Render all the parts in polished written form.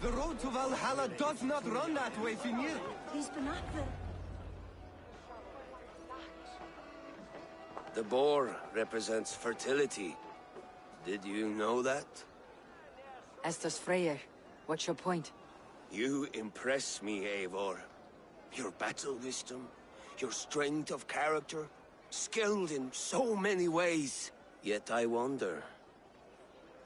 The road to Valhalla does not run that way, Finir. The boar represents fertility. Did you know that? As does Freyr. What's your point? You impress me, Eivor. Your battle wisdom, your strength of character, skilled in so many ways. Yet I wonder,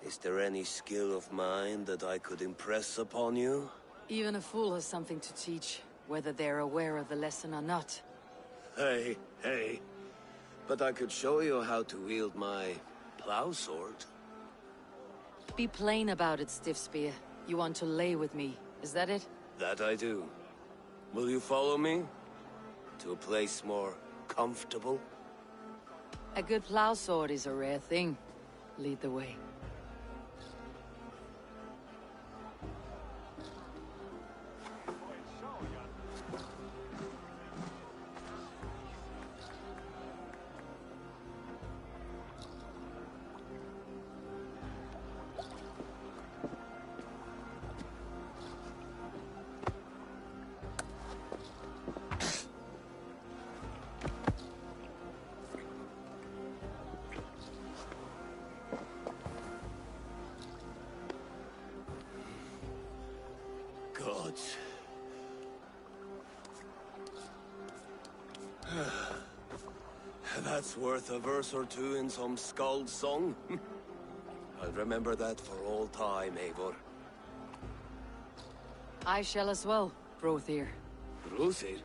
is there any skill of mine that I could impress upon you? Even a fool has something to teach, whether they're aware of the lesson or not. Hey. But I could show you how to wield my plow sword. Be plain about it, Stiff Spear. You want to lay with me, is that it? That I do. Will you follow me? To a place more comfortable? A good plow sword is a rare thing. Lead the way. Gods. That's worth a verse or two in some skald song. I'll remember that for all time, Eivor. I shall as well, Brothir. Brothir?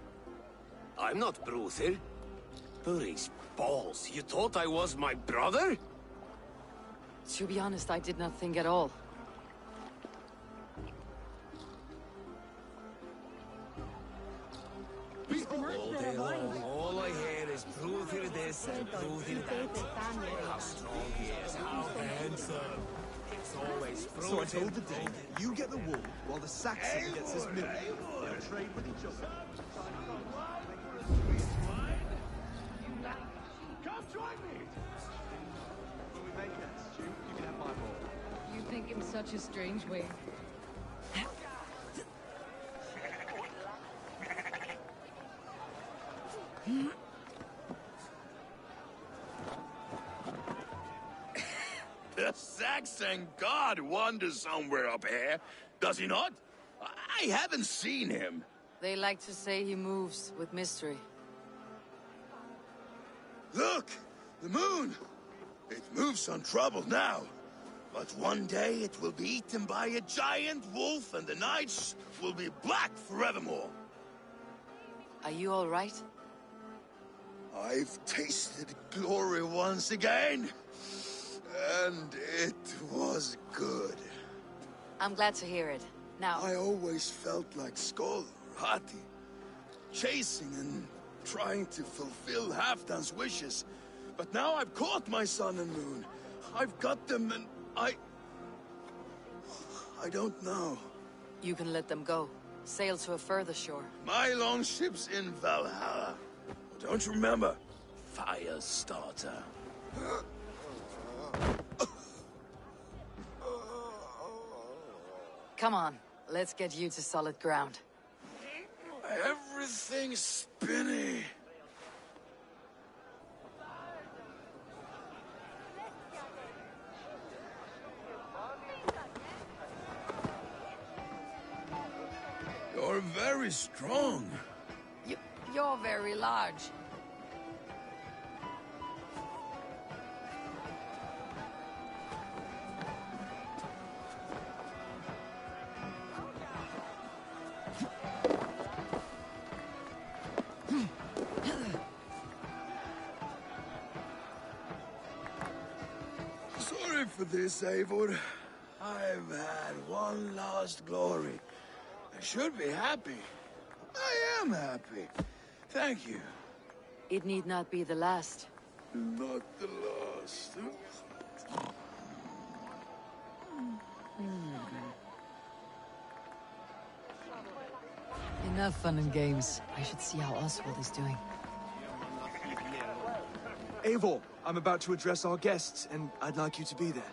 I'm not Brothir. Burry's balls, you thought I was my brother? To be honest, I did not think at all. All day long, all I hear is Brothir this and Brothir that. How strong he is, how handsome. It's always Brothir. So I told the Dane, you get the wool, while the Saxon gets his milk. They'll trade with each other. Come join me! When we make that stew, you can have my bowl. You think in such a strange way. The Saxon god wanders somewhere up here, does he not? I haven't seen him. They like to say he moves with mystery. Look! The moon! It moves untroubled now. But one day it will be eaten by a giant wolf and the nights will be black forevermore. Are you all right? I've tasted glory once again. And it was good. I'm glad to hear it. Now... I always felt like Skoll, Hati, chasing and trying to fulfill Halfdan's wishes. But now I've caught my sun and moon. I've got them and I don't know. You can let them go. Sail to a further shore. My longship's in Valhalla. Don't you remember? Firestarter. Come on, let's get you to solid ground. Everything's spinny. You're very strong. You're very large. Sorry for this, Eivor. I've had one last glory. I should be happy. I am happy. Thank you. It need not be the last. Not the last. Enough fun and games. I should see how Oswald is doing. Eivor, I'm about to address our guests, and I'd like you to be there.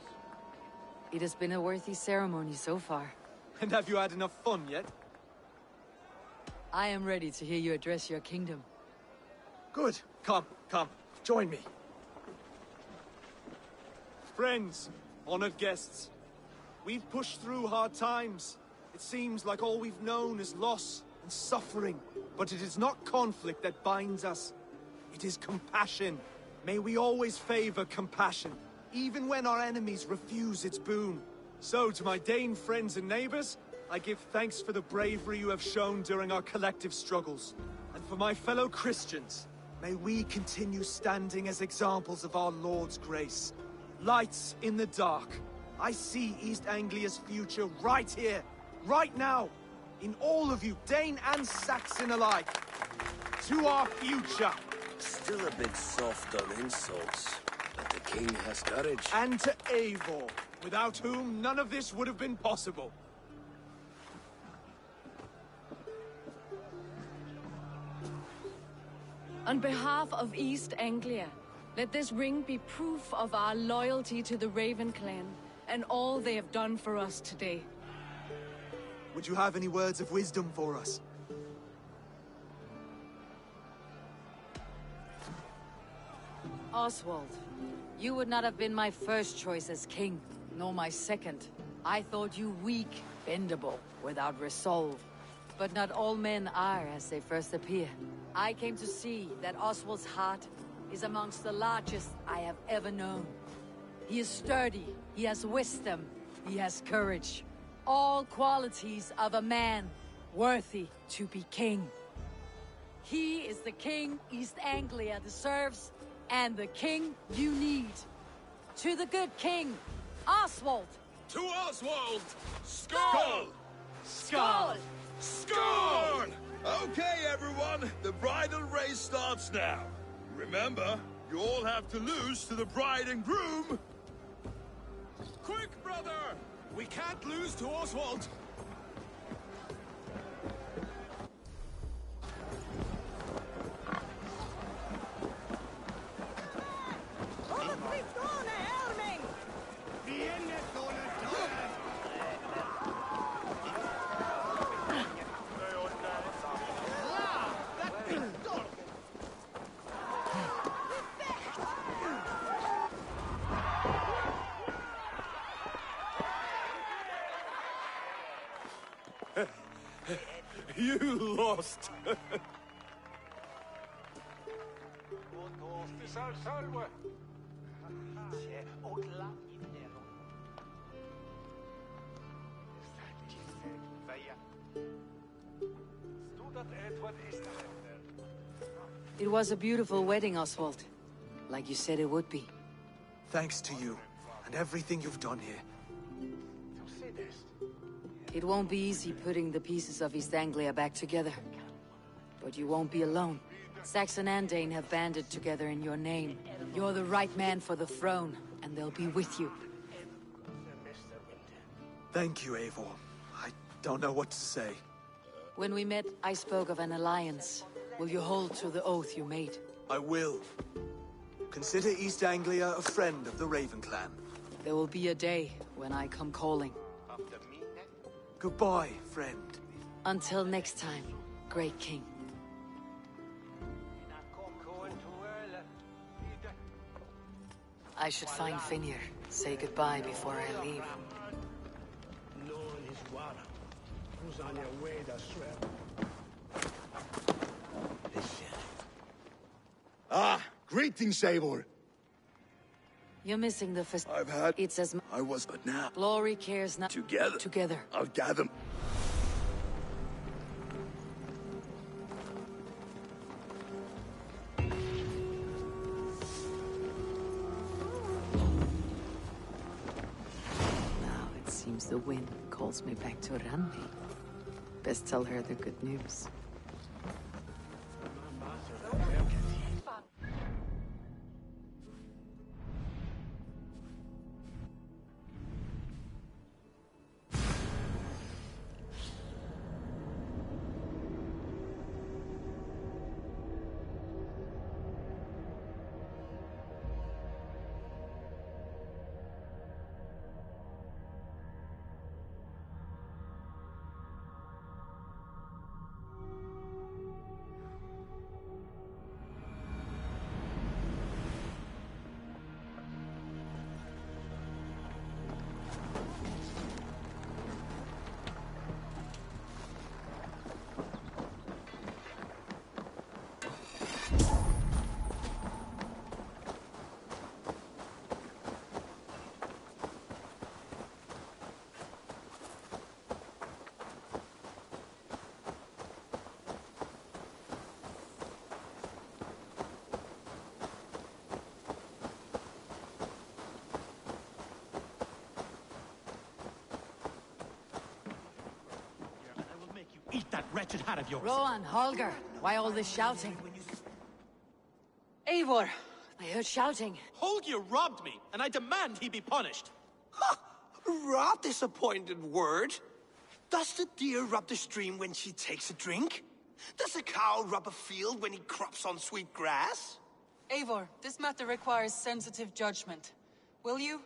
It has been a worthy ceremony so far. And have you had enough fun yet? I am ready to hear you address your kingdom. Good. Come, join me. Friends, honored guests, we've pushed through hard times. It seems like all we've known is loss and suffering. But it is not conflict that binds us. It is compassion. May we always favor compassion, even when our enemies refuse its boon. So, to my Dane friends and neighbors, I give thanks for the bravery you have shown during our collective struggles. And for my fellow Christians, may we continue standing as examples of our Lord's grace. Lights in the dark. I see East Anglia's future right here, right now, in all of you, Dane and Saxon alike. To our future. Still a bit soft on insults, but the king has courage. And to Eivor, without whom none of this would have been possible. On behalf of East Anglia, let this ring be proof of our loyalty to the Raven clan and all they have done for us today. Would you have any words of wisdom for us? Oswald, you would not have been my first choice as king, nor my second. I thought you weak, bendable, without resolve. But not all men are as they first appear. I came to see that Oswald's heart is amongst the largest I have ever known. He is sturdy, he has wisdom, he has courage. All qualities of a man worthy to be king. He is the king East Anglia deserves, and the king you need. To the good king, Oswald! To Oswald! Skull! Skull! Skull! Okay, everyone, the bridal race starts now. Remember, you all have to lose to the bride and groom. Quick, brother! We can't lose to Oswald. You lost. It was a beautiful wedding, Oswald. Like you said it would be. Thanks to you, and everything you've done here. It won't be easy putting the pieces of East Anglia back together. But you won't be alone. Saxon and Dane have banded together in your name. You're the right man for the throne, and they'll be with you. Thank you, Eivor. I don't know what to say. When we met, I spoke of an alliance. Will you hold to the oath you made? I will. Consider East Anglia a friend of the Raven clan. There will be a day when I come calling. Goodbye, friend. Until next time, great king. I should find Finir. Say goodbye before I leave. Ah, greetings, Eivor. You're missing the fest. I've had... It's as I was, but now... glory cares not. Together. Together. I'll gather... Now it seems the wind calls me back to Randi. Best tell her the good news. eat that wretched hat of yours. Rowan, Holger, why all this shouting? Eivor, I heard shouting. Holger robbed me, and I demand he be punished. Rot is a pointed word. Does the deer rub the stream when she takes a drink? Does a cow rub a field when he crops on sweet grass? Eivor, this matter requires sensitive judgment. Will you?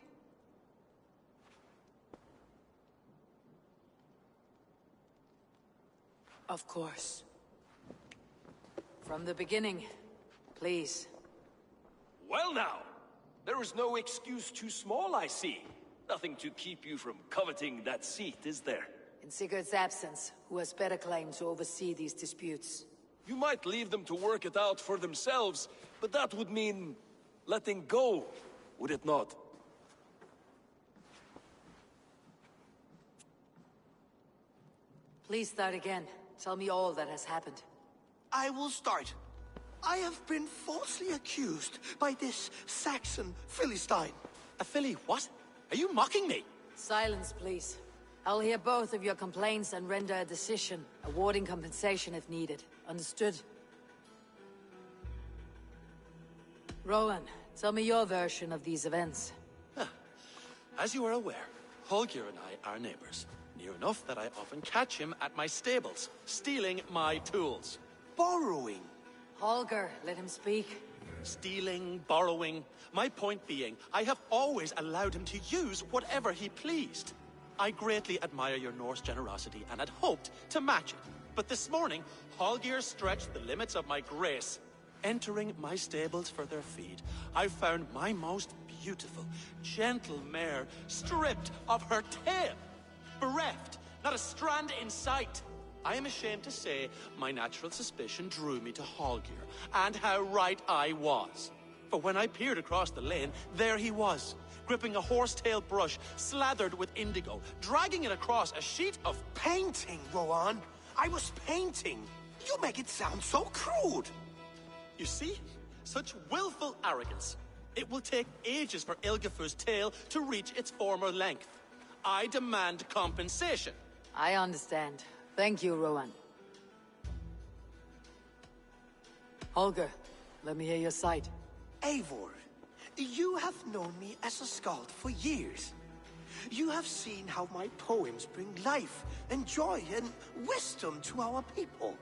Of course. From the beginning, please. Well now, there is no excuse too small, I see. Nothing to keep you from coveting that seat, is there? In Sigurd's absence, who has better claim to oversee these disputes? You might leave them to work it out for themselves, but that would mean letting go, would it not? Please start again. Tell me all that has happened. I will start. I have been falsely accused by this Saxon Philistine. A filly what? Are you mocking me? Silence, please. I'll hear both of your complaints and render a decision, awarding compensation if needed. Understood? Rowan, tell me your version of these events. As you are aware, Holger and I are neighbors. Near enough that I often catch him at my stables, stealing my tools. Borrowing. Holger, let him speak. Stealing, borrowing. My point being, I have always allowed him to use whatever he pleased. I greatly admire your Norse generosity and had hoped to match it. But this morning, Holger stretched the limits of my grace. Entering my stables for their feed, I found my most beautiful, gentle mare stripped of her tail. Bereft, not a strand in sight. I am ashamed to say my natural suspicion drew me to Holger, and how right I was. For when I peered across the lane, there he was, gripping a horsetail brush slathered with indigo, dragging it across a sheet of Painting, Rowan. I was painting. You make it sound so crude. You see? Such willful arrogance. It will take ages for Ilgifu's tail to reach its former length. I demand compensation. I understand. Thank you, Rowan. Holger, let me hear your side. Eivor, you have known me as a skald for years. You have seen how my poems bring life and joy and wisdom to our people.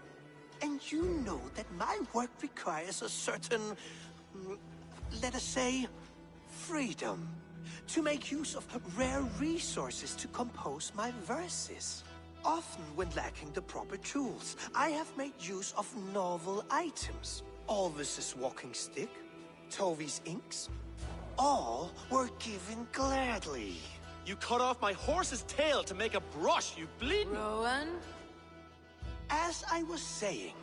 And you know that my work requires a certain, let us say, freedom to make use of rare resources to compose my verses. Often when lacking the proper tools, I have made use of novel items. Alvis's walking stick, Tovi's inks, all were given gladly. You cut off my horse's tail to make a brush, you bleeding... Rowan? As I was saying,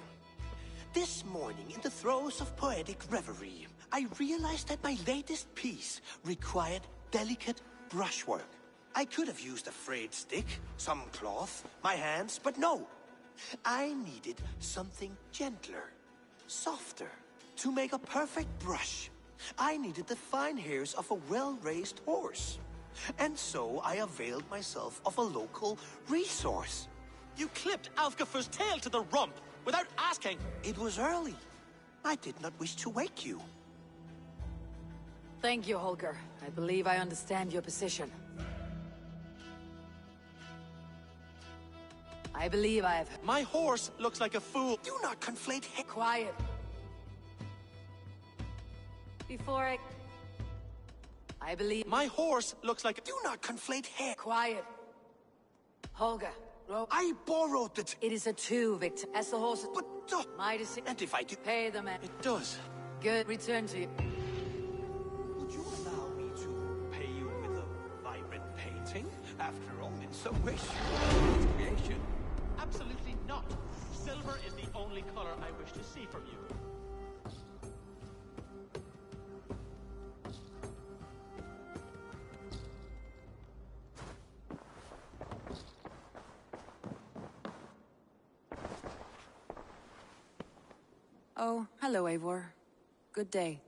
this morning in the throes of poetic reverie, I realized that my latest piece required delicate brushwork. I could have used a frayed stick, some cloth, my hands, but no. I needed something gentler, softer. To make a perfect brush, I needed the fine hairs of a well-raised horse. And so I availed myself of a local resource. You clipped Alfgafu's tail to the rump without asking. It was early. I did not wish to wake you. Thank you, Holger. I believe I understand your position. I believe I have... My horse looks like a fool. Do not conflate Quiet. Before I believe... My horse looks like... Do not conflate hair. Quiet. Holger, I borrowed it. It is a two, Victor. As the horse... But... My decision... And if I do... Pay the man. It does. Good. Return to you. Would you allow me to pay you with a vibrant painting? After all, in some ways, you are a creation. Absolutely not. Silver is the only color I wish to see from you. Oh, hello, Eivor. Good day.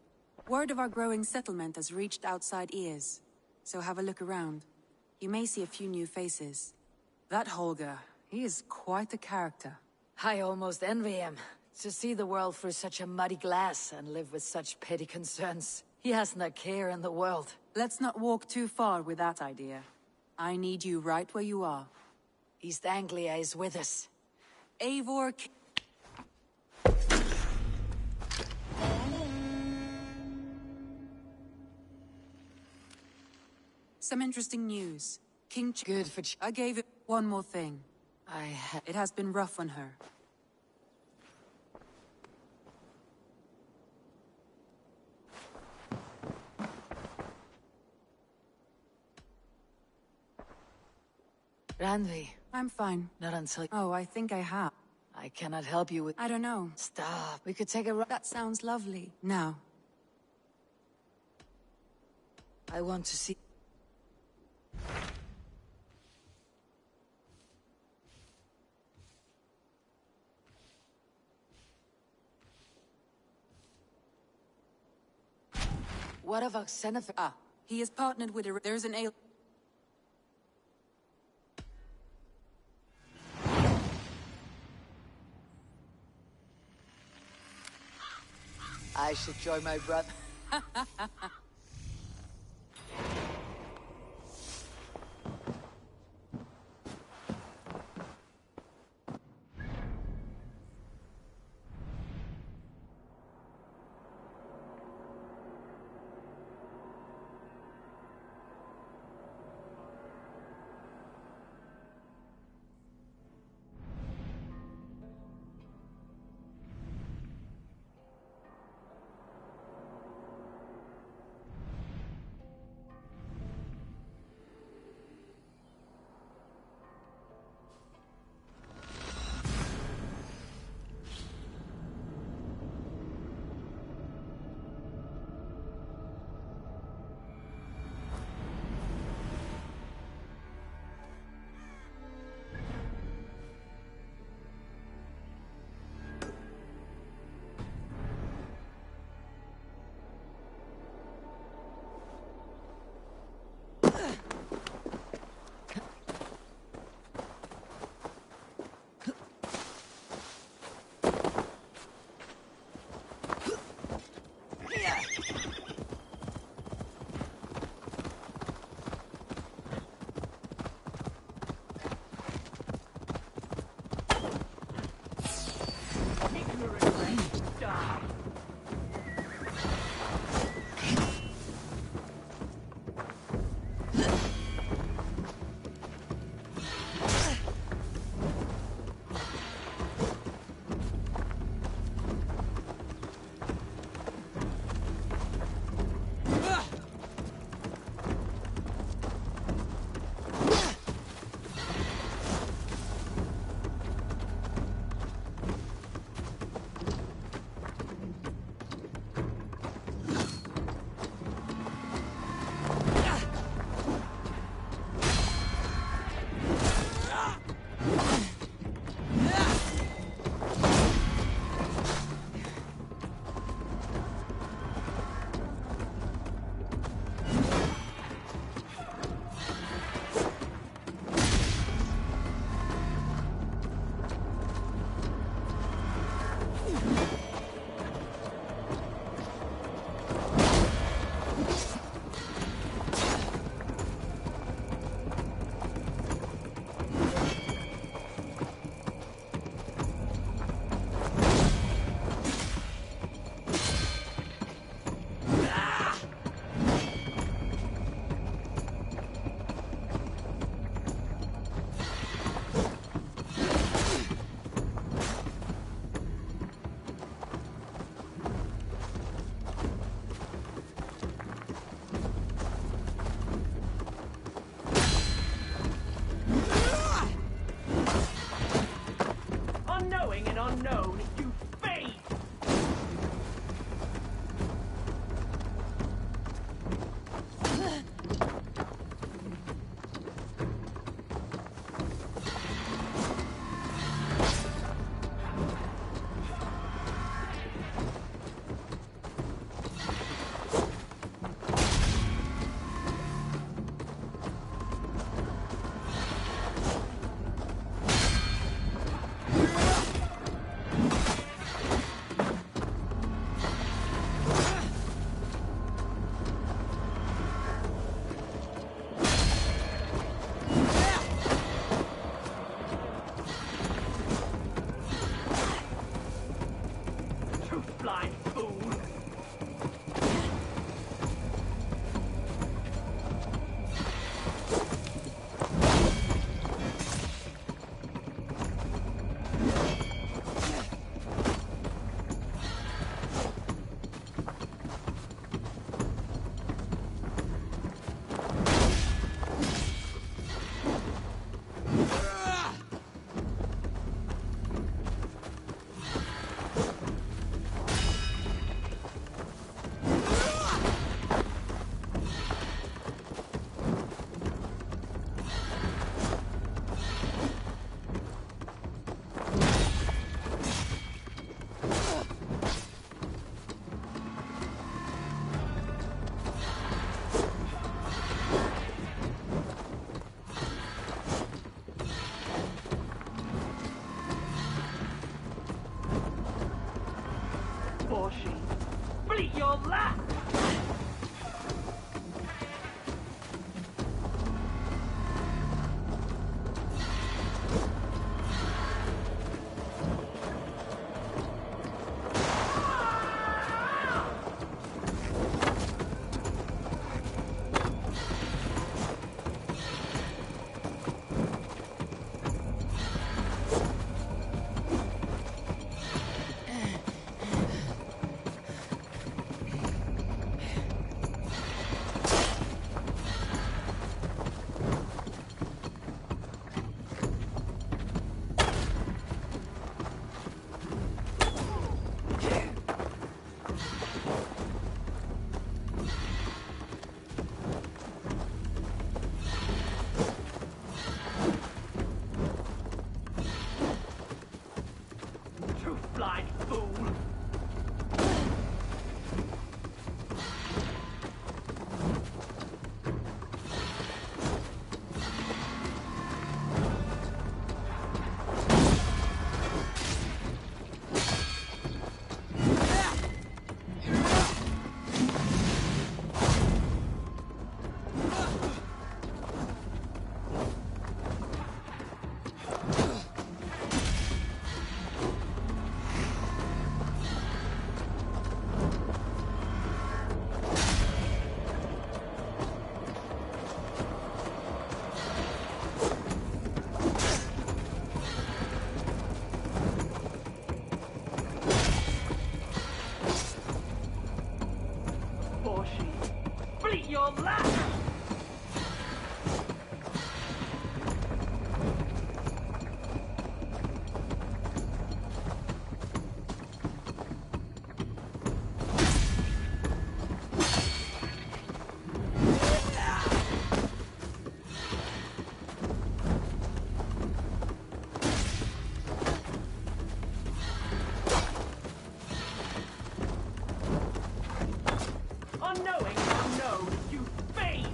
Word of our growing settlement has reached outside ears, so have a look around. You may see a few new faces. That Holger, He is quite a character. I almost envy him. To see the world through such a muddy glass and live with such petty concerns. He hasn't a care in the world. Let's not walk too far with that idea. I need you right where you are. East Anglia is with us. Eivor... Some interesting news. Good for I gave it one more thing. It has been rough on her. Randvi. I'm fine. Not until... Oh, I think I have. I cannot help you with... I don't know. Stop. We could take a run. That sounds lovely. Now. I want to see... What of Oxenopher? Ah, he is partnered with a... There's an ale... I should join my brother. unknown, you fade! fool! Fleet your last! Unknowing, unknown, you fiend!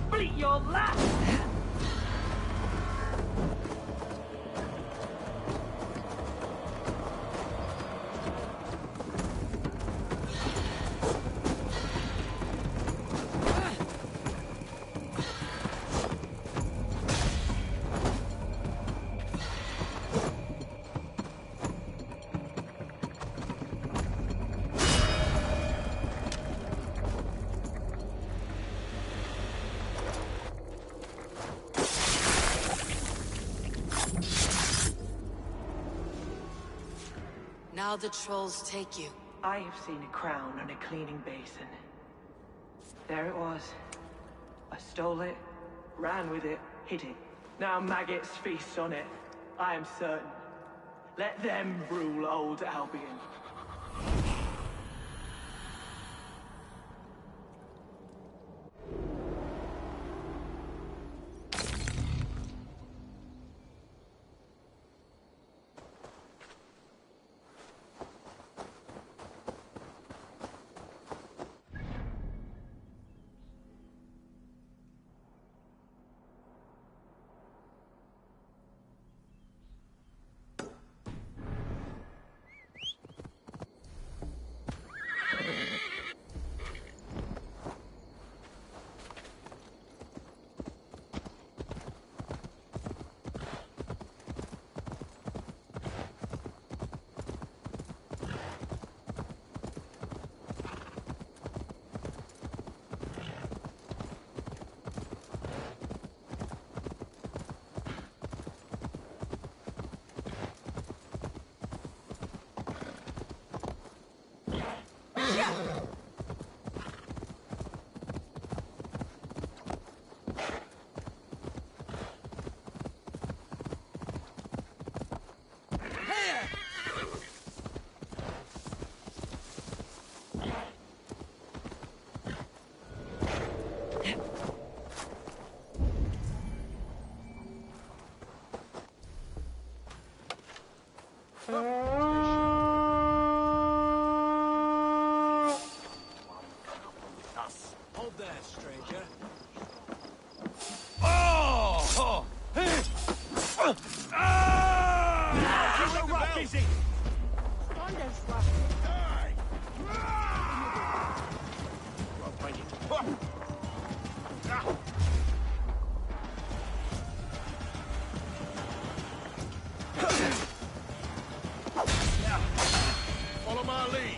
Fleet your last! Now the trolls take you. I have seen a crown on a cleaning basin. There it was. I stole it, ran with it, hid it. Now maggots feast on it. I am certain. Let them rule old Albion. Hold there, stranger. Keep the rat busy! Follow my lead.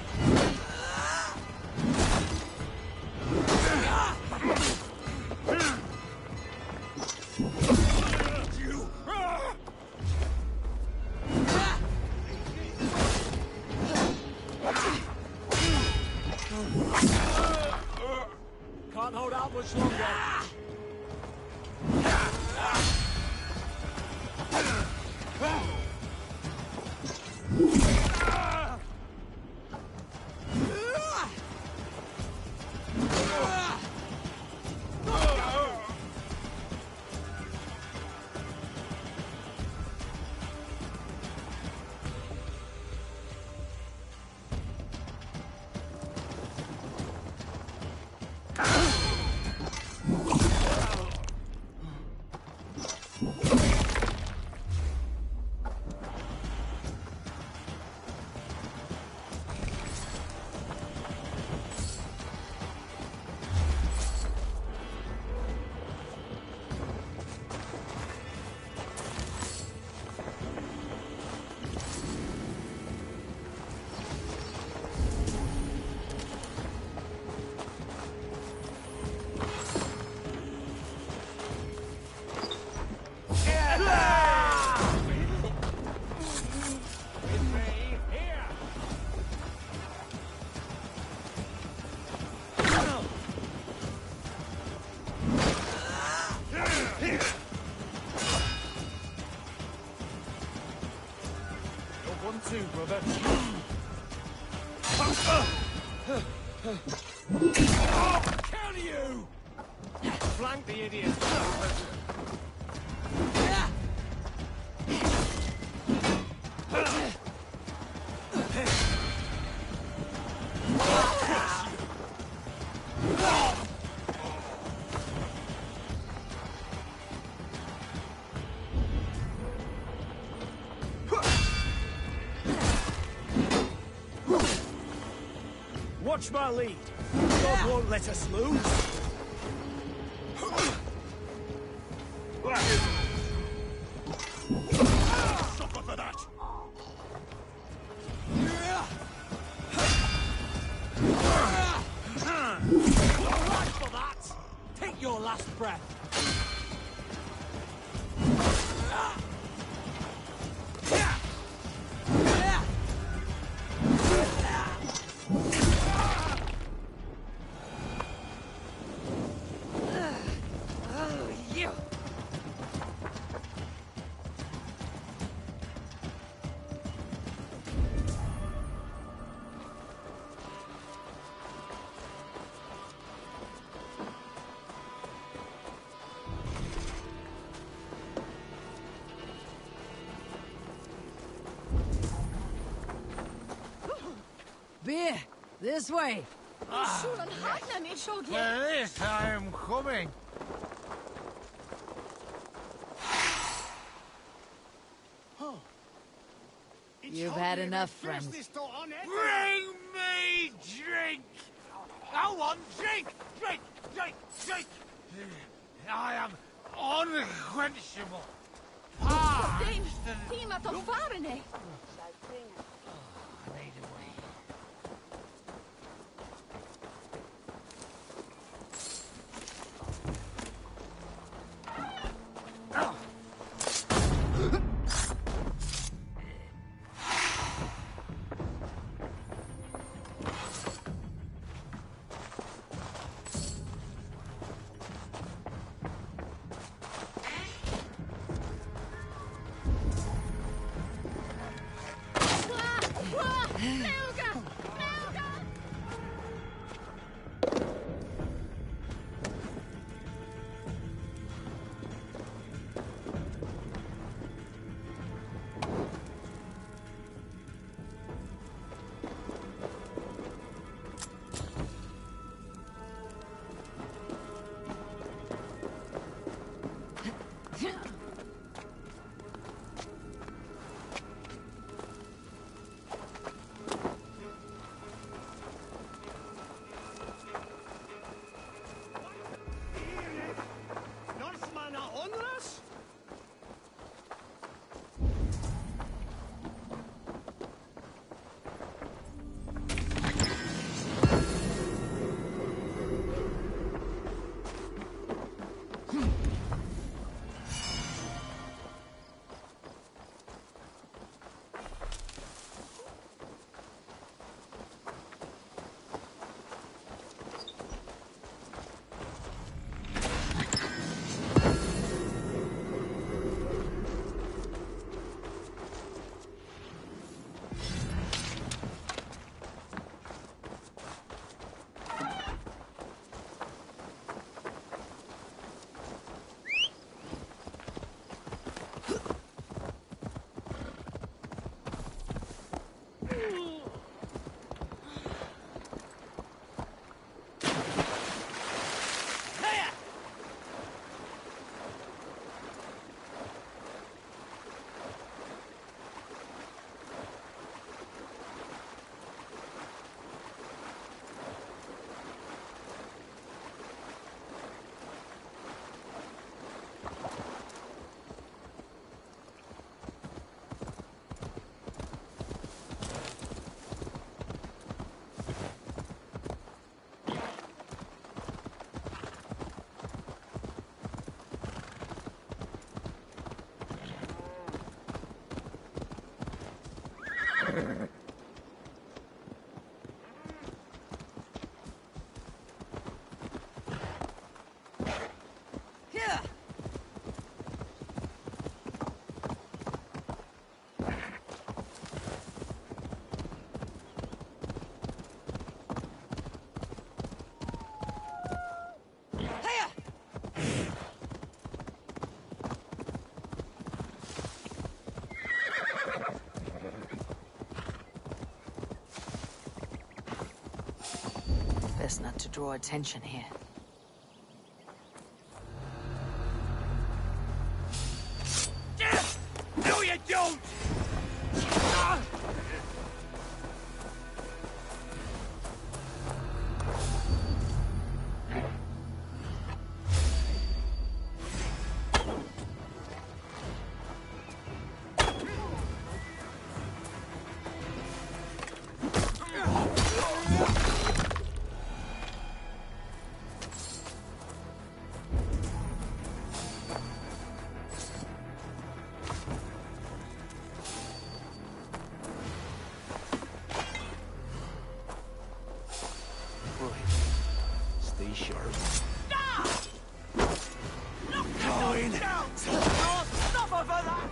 too, brother. Kill you! Flank the idiot. Watch my lead. God won't let us lose. Suffer for that. All right for that. Take your last breath. Beer, this way. For this I am coming. You've had enough, friend. Bring me drink! Go on, drink! Drink! Drink! Drink! I am unquenchable. best not to draw attention here. No, you don't! Stay sharp. Going! Stop over that!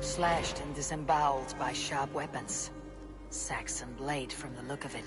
Slashed and disemboweled by sharp weapons. Saxon blade from the look of it.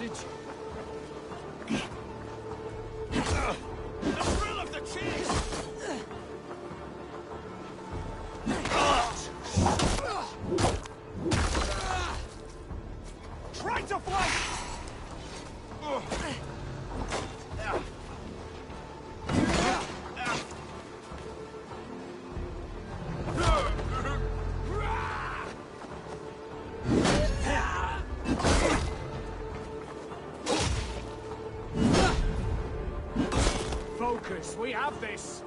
advantage. The thrill of the chase! Try to flank! Focus, we have this!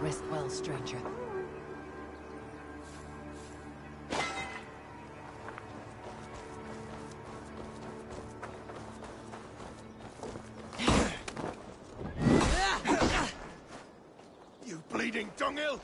Rest well, stranger. You bleeding dunghill!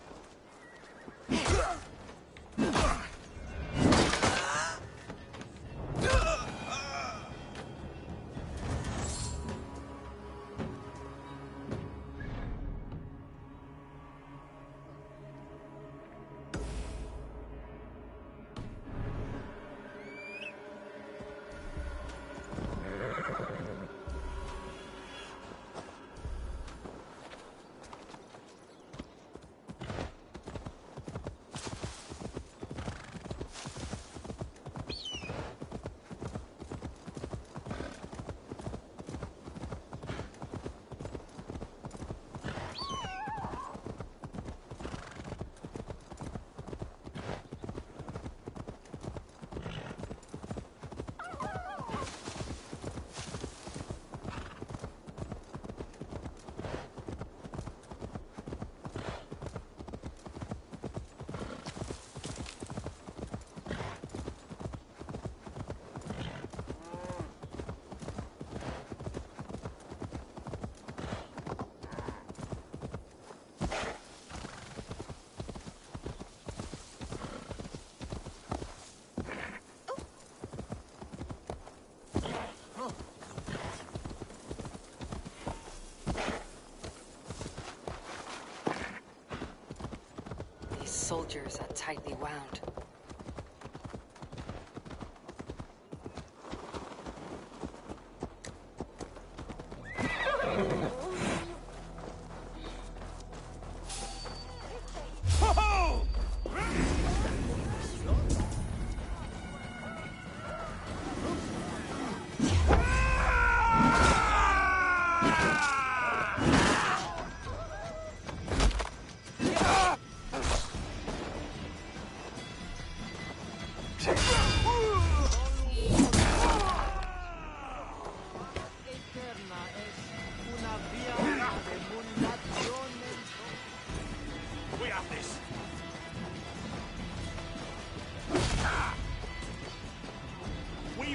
Soldiers are tightly wound.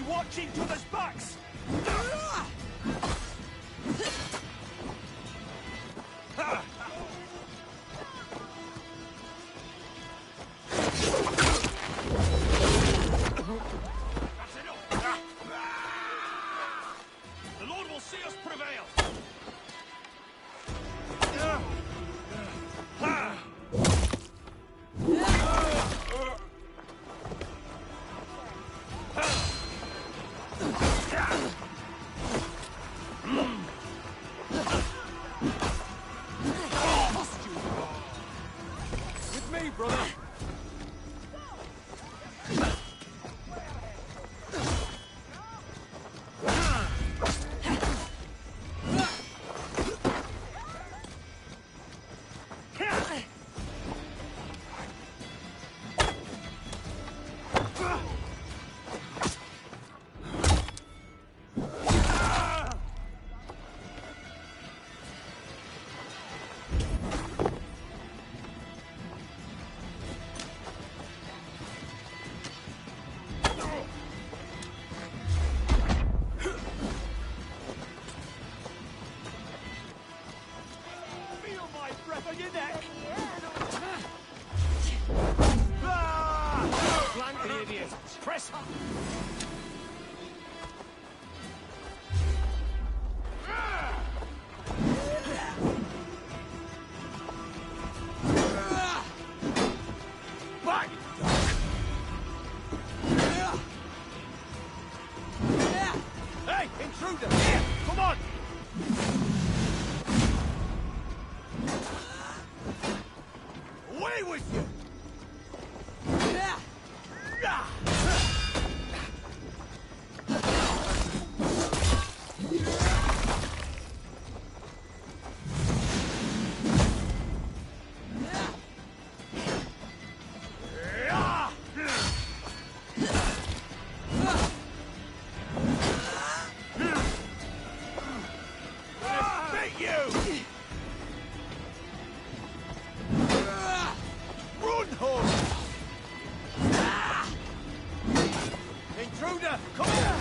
Watch each other's backs! The Lord will see us prevail! With me! on your neck! Flank the idiot! Press! Back! Hey, intruder! Here, come on! Away with you! Intruder, come on!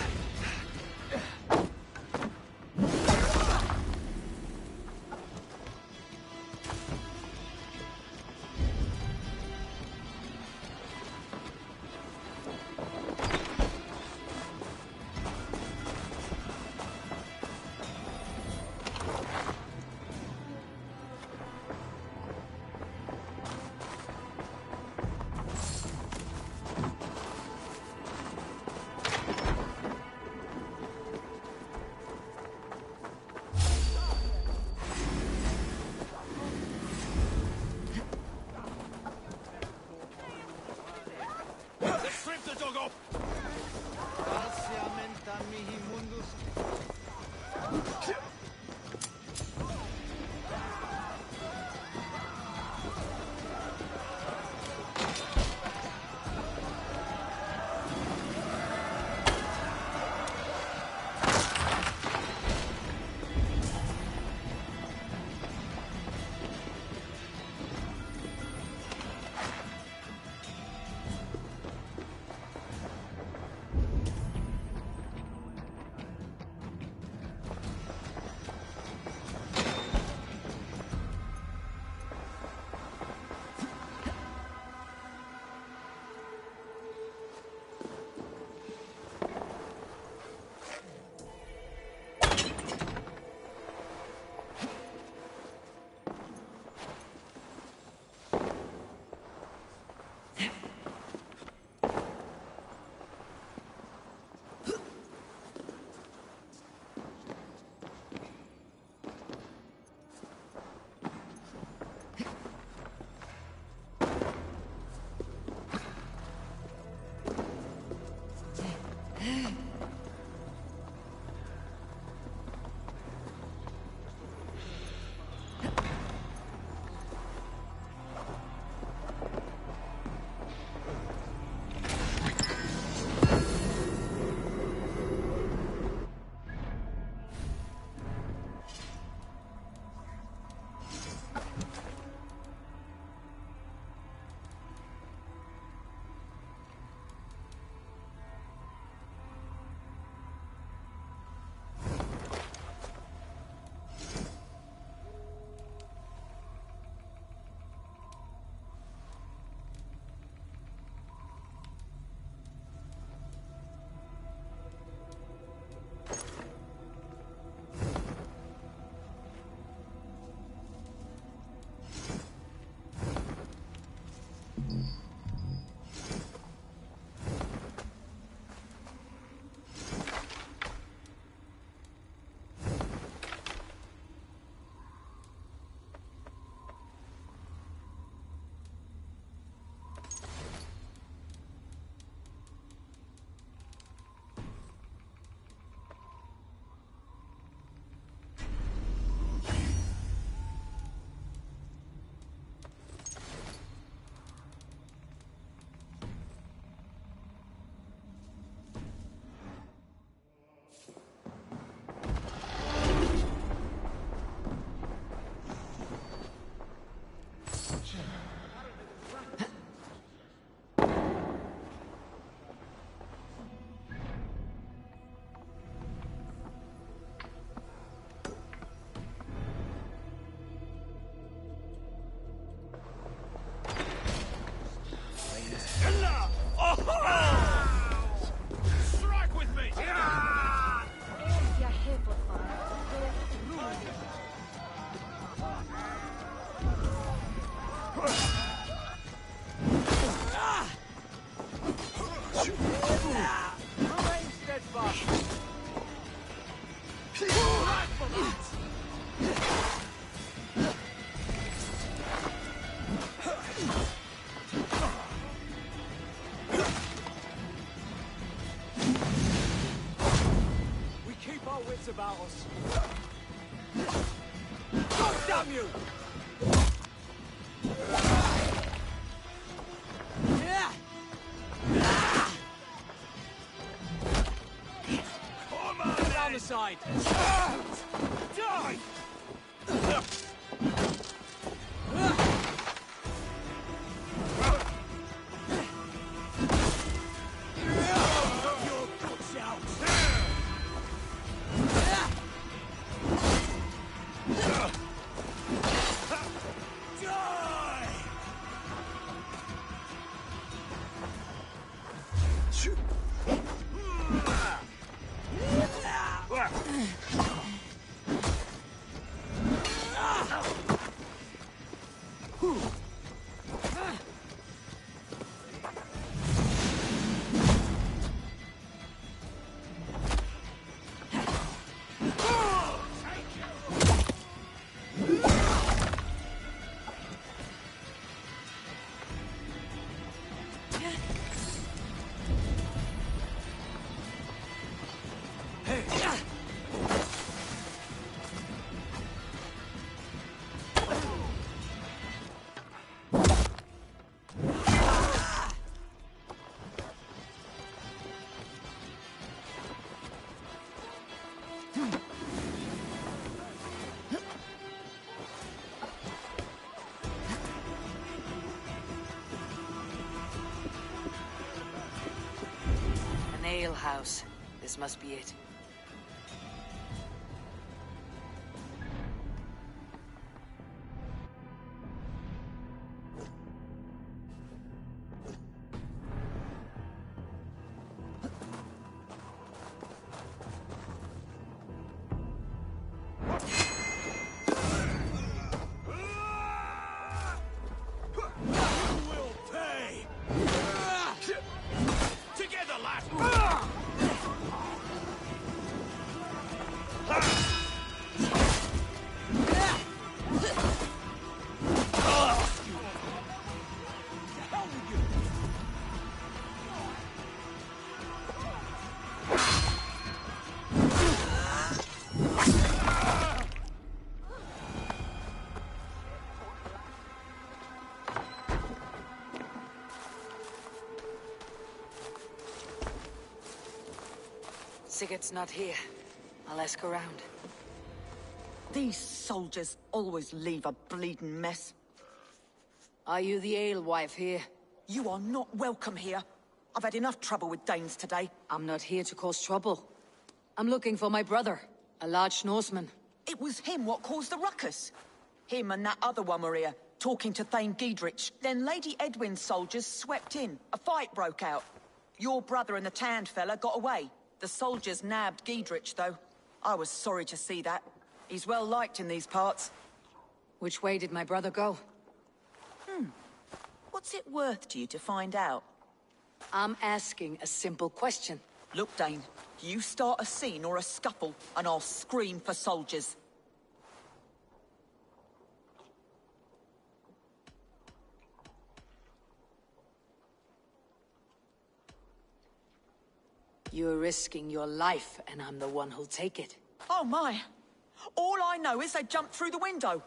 God damn you! Come on, Down the side! die! Your guts out! Die! An ale house. This must be it. Will pay! Together, lad! Sigurd's not here. I'll ask around. These soldiers always leave a bleeding mess. Are you the alewife here? You are not welcome here. I've had enough trouble with Danes today. I'm not here to cause trouble. I'm looking for my brother, a large Norseman. It was him what caused the ruckus. Him and that other one were here, talking to Thane Giedrich. Then Lady Edwin's soldiers swept in. A fight broke out. Your brother and the tanned fella got away. The soldiers nabbed Giedrich, though. I was sorry to see that. He's well liked in these parts. Which way did my brother go? What's it worth to you to find out? I'm asking a simple question. Look, Dane, you start a scene or a scuffle, and I'll scream for soldiers. You're risking your life, and I'm the one who'll take it. Oh, my. All I know is they jumped through the window.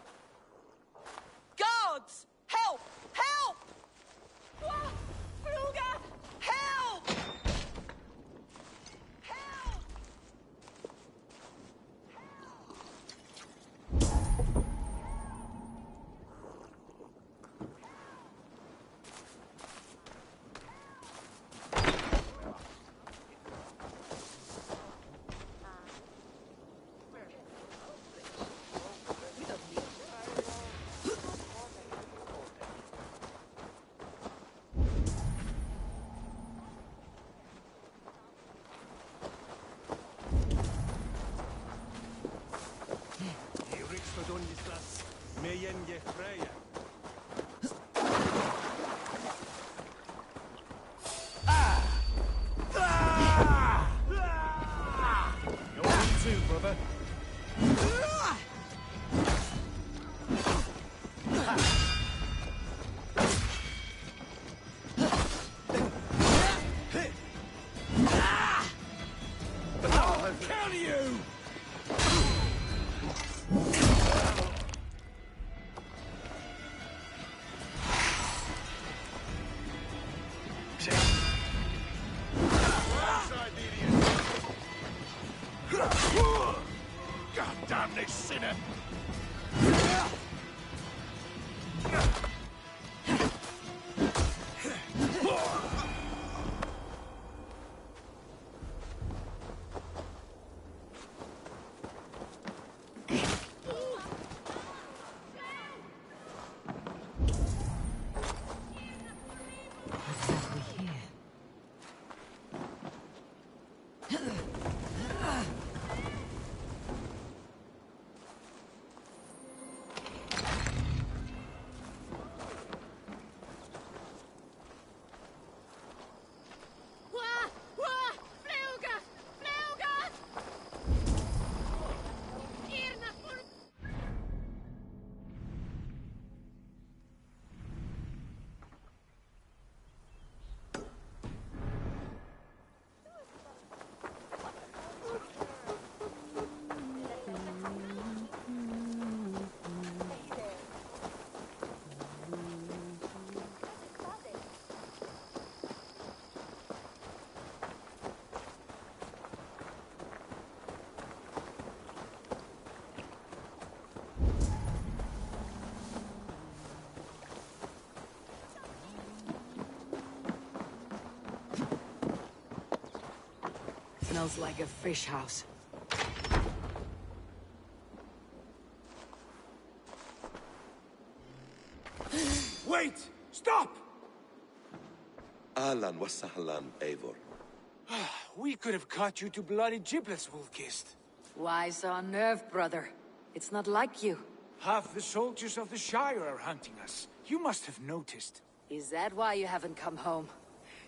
Guards! Help! Help! Help! Help! this sinner! Smells like a fish house. Wait! Stop! Ahlan wa sahlan, Eivor. We could have cut you to bloody giblets, Wolf-Kissed. Why so unnerved, brother? It's not like you. Half the soldiers of the Shire are hunting us. You must have noticed. Is that why you haven't come home?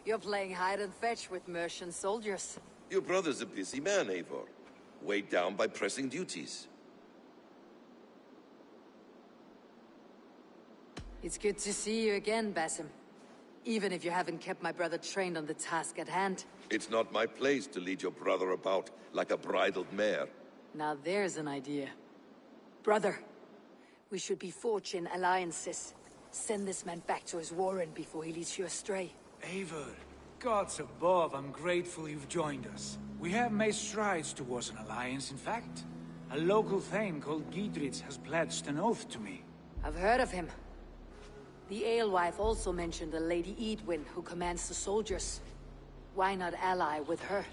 You're playing hide and fetch with Mercian soldiers. Your brother's a busy man, Eivor. Weighed down by pressing duties. It's good to see you again, Basim. Even if you haven't kept my brother trained on the task at hand. It's not my place to lead your brother about like a bridled mare. Now there's an idea. Brother, we should be forging alliances. Send this man back to his warren before he leads you astray. Eivor, gods above, I'm grateful you've joined us. We have made strides towards an alliance, in fact. A local thane called Giedrich has pledged an oath to me. I've heard of him. The alewife also mentioned a Lady Edwin who commands the soldiers. Why not ally with her?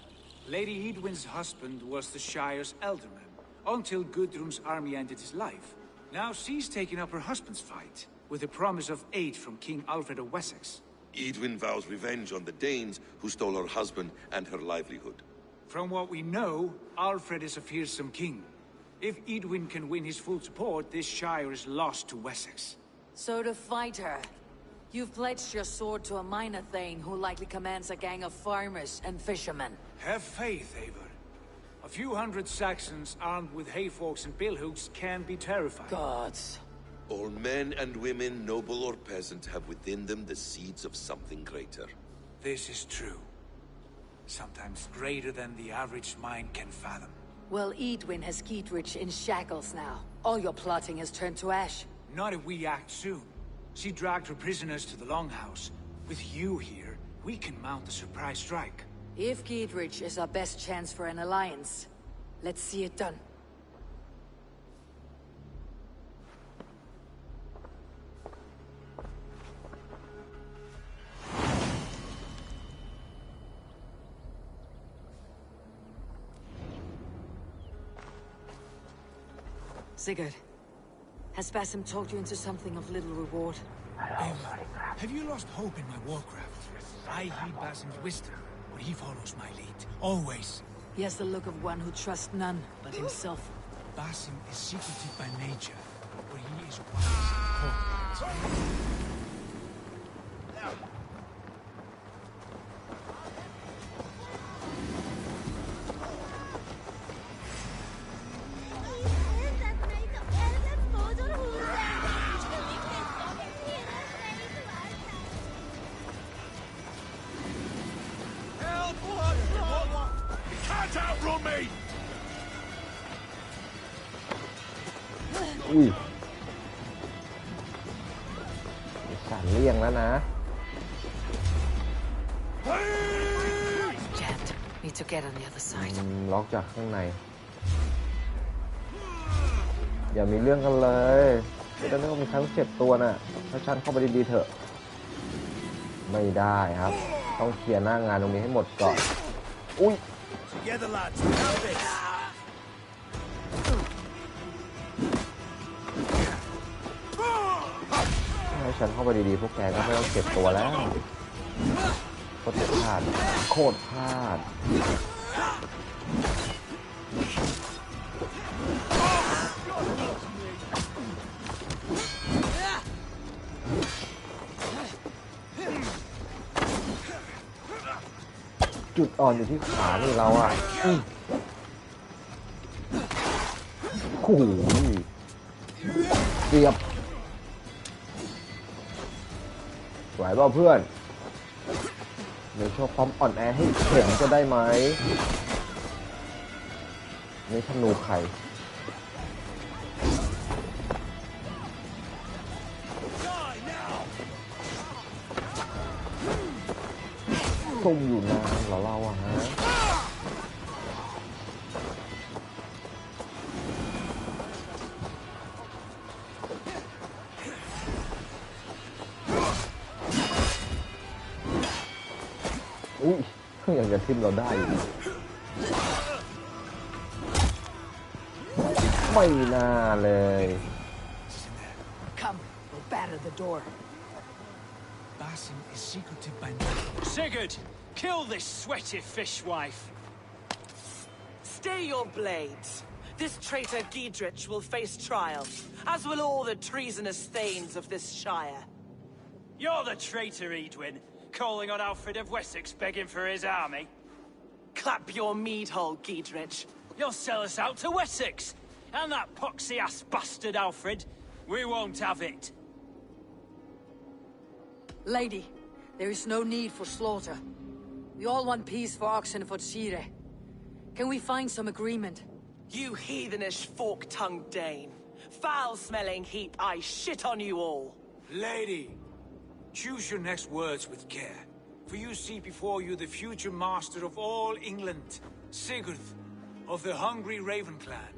Lady Edwin's husband was the Shire's elderman, until Gudrun's army ended his life. Now she's taken up her husband's fight, with the promise of aid from King Alfred of Wessex. Edwin vows revenge on the Danes who stole her husband and her livelihood. From what we know, Alfred is a fearsome king. If Edwin can win his full support, this Shire is lost to Wessex. So to fight her, you've pledged your sword to a minor thane who likely commands a gang of farmers and fishermen. Have faith, Eivor. A few hundred Saxons armed with hayforks and billhooks can be terrifying. Gods. All men and women, noble or peasant, have within them the seeds of something greater. This is true. Sometimes greater than the average mind can fathom. Well, Edwin has Giedrich in shackles now. All your plotting has turned to ash. Not if we act soon. She dragged her prisoners to the Longhouse. With you here, we can mount a surprise strike. If Giedrich is our best chance for an alliance, let's see it done. Sigurd, has Basim talked you into something of little reward? Have you lost hope in my warcraft? I heed Basim's wisdom, but he follows my lead. Always. He has the look of one who trusts none but himself. Basim is secretive by nature, but he is wise and corporate. Outrun me! อุ้ยสั่นเลี่ยงแล้วนะ Jammed. Need to get on the other side. ล็อกจากข้างใน อย่ามีเรื่องกันเลยจะได้ไม่ต้องมีใครเจ็บตัวน่ะถ้าฉันเข้าไปดีๆเถอะไม่ได้ครับต้องเคลียร์หน้างานตรงนี้ให้หมดก่อนอุ้ยให้ฉันเข้าไปดีๆพวกแกก็ไม่ต้องเจ็บตัวแล้วโคตรพลาดโคตรพลาดจุดอ่อนอยู่ที่ขานี่เราอ่ะโอ้โหเสียบไหวเปล่าเพื่อนเดี๋ยวโชว์ความอ่อนแอให้เห็นจะได้ไหมนี่ธนูไข่ซุ่มอยู่นานเหรอเราอะฮะอุ้ยยังจะทิ่มเราได้อยู่ไม่น่าเลย Come, we'll batter the door. Basim is secreted by Sigurd, kill this sweaty fishwife. Stay your blades. This traitor Giedrich will face trial, as will all the treasonous thanes of this shire. You're the traitor, Edwin, calling on Alfred of Wessex begging for his army. Clap your mead hole, Giedrich. You'll sell us out to Wessex, and that poxy-ass bastard Alfred. We won't have it. Lady, there is no need for slaughter. We all want peace for Oxenford-Shire. Can we find some agreement? You heathenish fork-tongued Dane. Foul-smelling heap, I shit on you all. Lady, choose your next words with care. For you see before you the future master of all England, Sigurd, of the hungry Raven clan.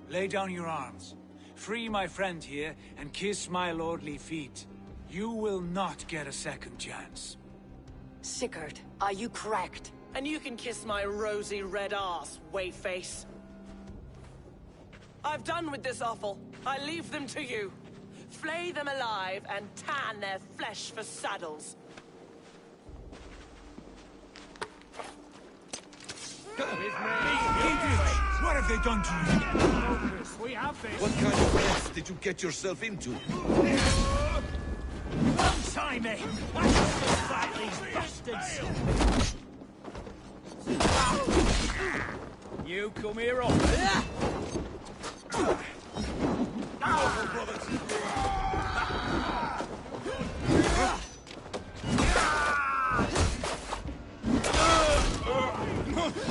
Lay down your arms. Free my friend here and kiss my lordly feet. You will not get a second chance. Sigurd, are you cracked? And you can kiss my rosy red ass, wayface. I've done with this offal. I leave them to you. Flay them alive and tan their flesh for saddles. What have they done to you? We have this. What kind of mess did you get yourself into? Untie me! I can't fight these bastards! You come here on.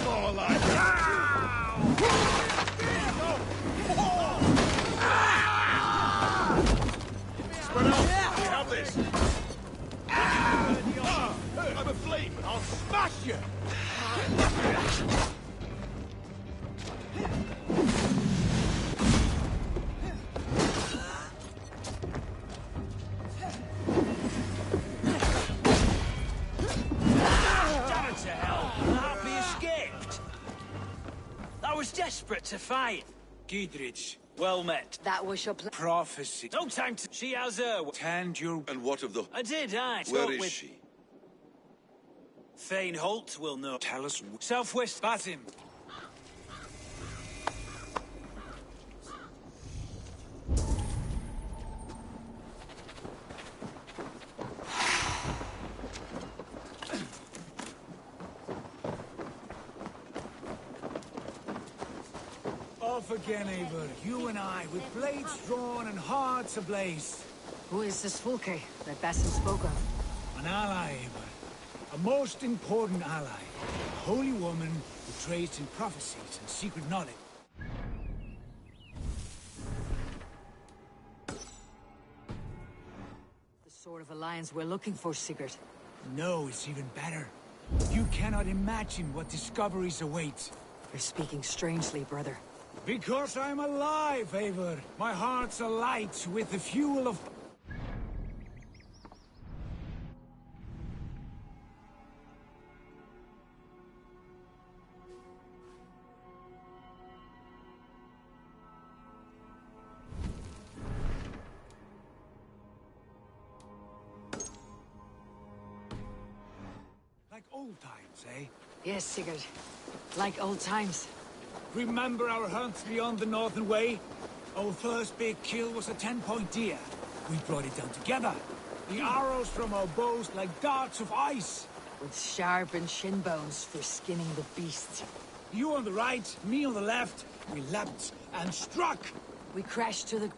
More like spread out. We have this. I'm a flame. I'll smash you. I was desperate to fight. Giedrich. Well met. That was your plan. Prophecy. No time to... She has her... Tend your... And what of the... I did, I Where talked is with... she? Thane Holt will know. Tell us... Southwest... Basim. Off again, Eivor. You and I, with blades drawn and hearts ablaze. Who is this Fulke that Basim spoke of? An ally, Eivor. A most important ally. A holy woman who trades in prophecies and secret knowledge. The sort of alliance we're looking for, Sigurd. No, it's even better. You cannot imagine what discoveries await. You're speaking strangely, brother. Because I'm alive, Eivor. My heart's alight with the fuel of... Like old times, eh? Yes, Sigurd. Like old times. Remember our hunts beyond the Northern Way? Our first big kill was a 10-point deer. We brought it down together. The arrows from our bows like darts of ice. With sharpened shin bones for skinning the beasts. You on the right, me on the left. We leapt and struck. We crashed to the...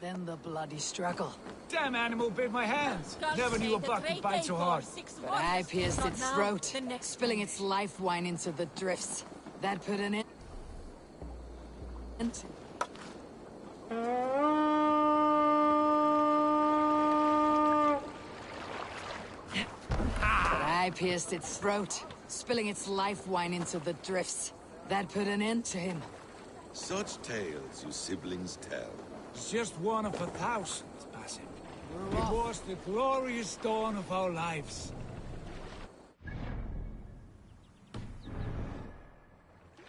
Then the bloody struggle. Damn animal bit my hands. Never knew a buck could bite so hard. But I pierced its throat, spilling its life wine into the drifts. That put an end. But I pierced its throat, spilling its life wine into the drifts. That put an end to him. Such tales you siblings tell. It's just one of 1,000, Basim. It was the glorious dawn of our lives.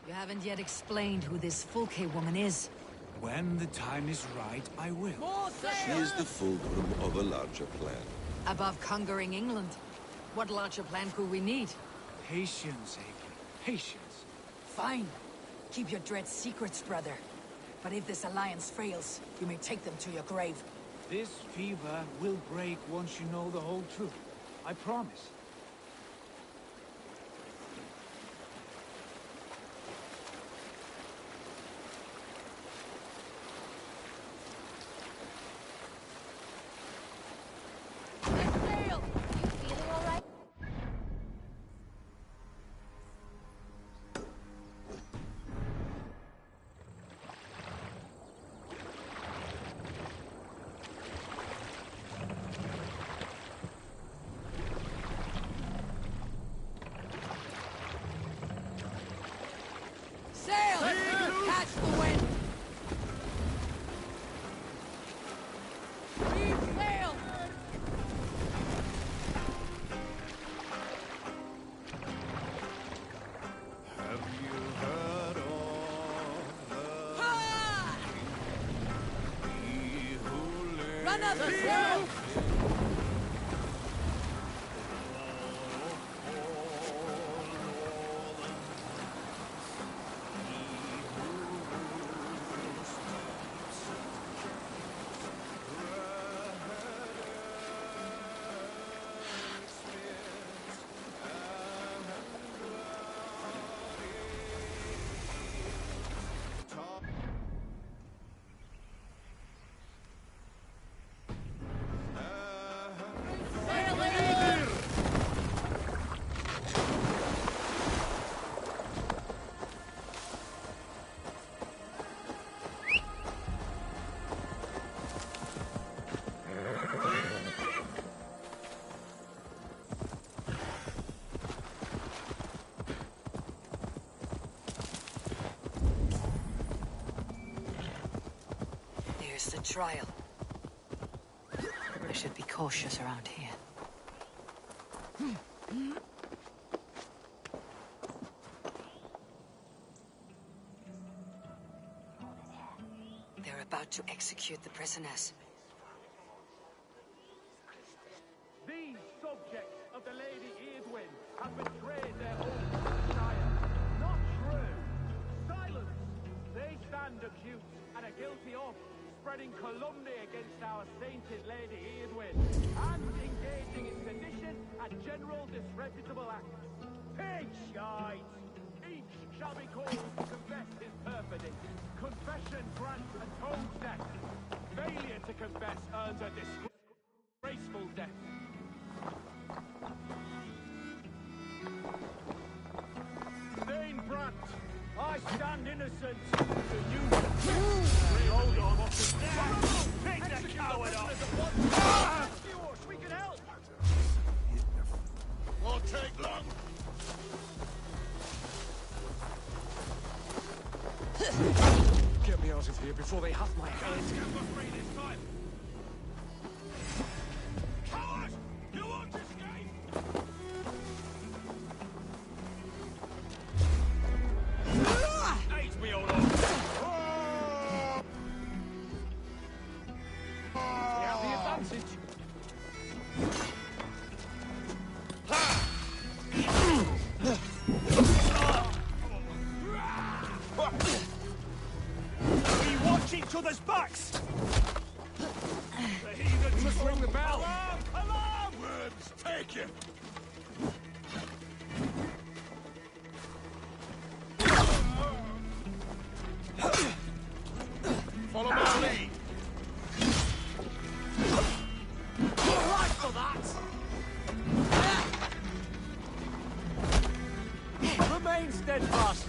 You haven't yet explained who this Fulke woman is. When the time is right, I will. She is the fulcrum of a larger plan. Above conquering England, what larger plan could we need? Patience, Eivor. Patience. Fine. Keep your dread secrets, brother. But if this alliance fails, you may take them to your grave. This fever will break once you know the whole truth. I promise. Catch the wind! Leave sail! Have you heard of the he who lives? Run up the sail! There's the trial. I should be cautious around here. They're about to execute the prisoners. These subjects of the Lady Eadwyn have betrayed their own sire. Not true. Silence! They stand accused and are guilty of spreading calumny against our sainted Lady Eadwyn and engaging in sedition and general disreputable acts. Pig shite! Each shall be called to confess his perfidy. Confession grants atones death. Failure to confess earns a disgraceful death. Dane Brandt, I stand innocent. So you hold on. Pick the coward up. We can help. Won't take long. Get me out of here before they have my head. Coward! You won't escape! Aid me, old We have the advantage. We watch each other's backs. The heathen must ring the bell. Alarm! Alarm! Worms, take it! Follow my lead. All right for that. Remain steadfast.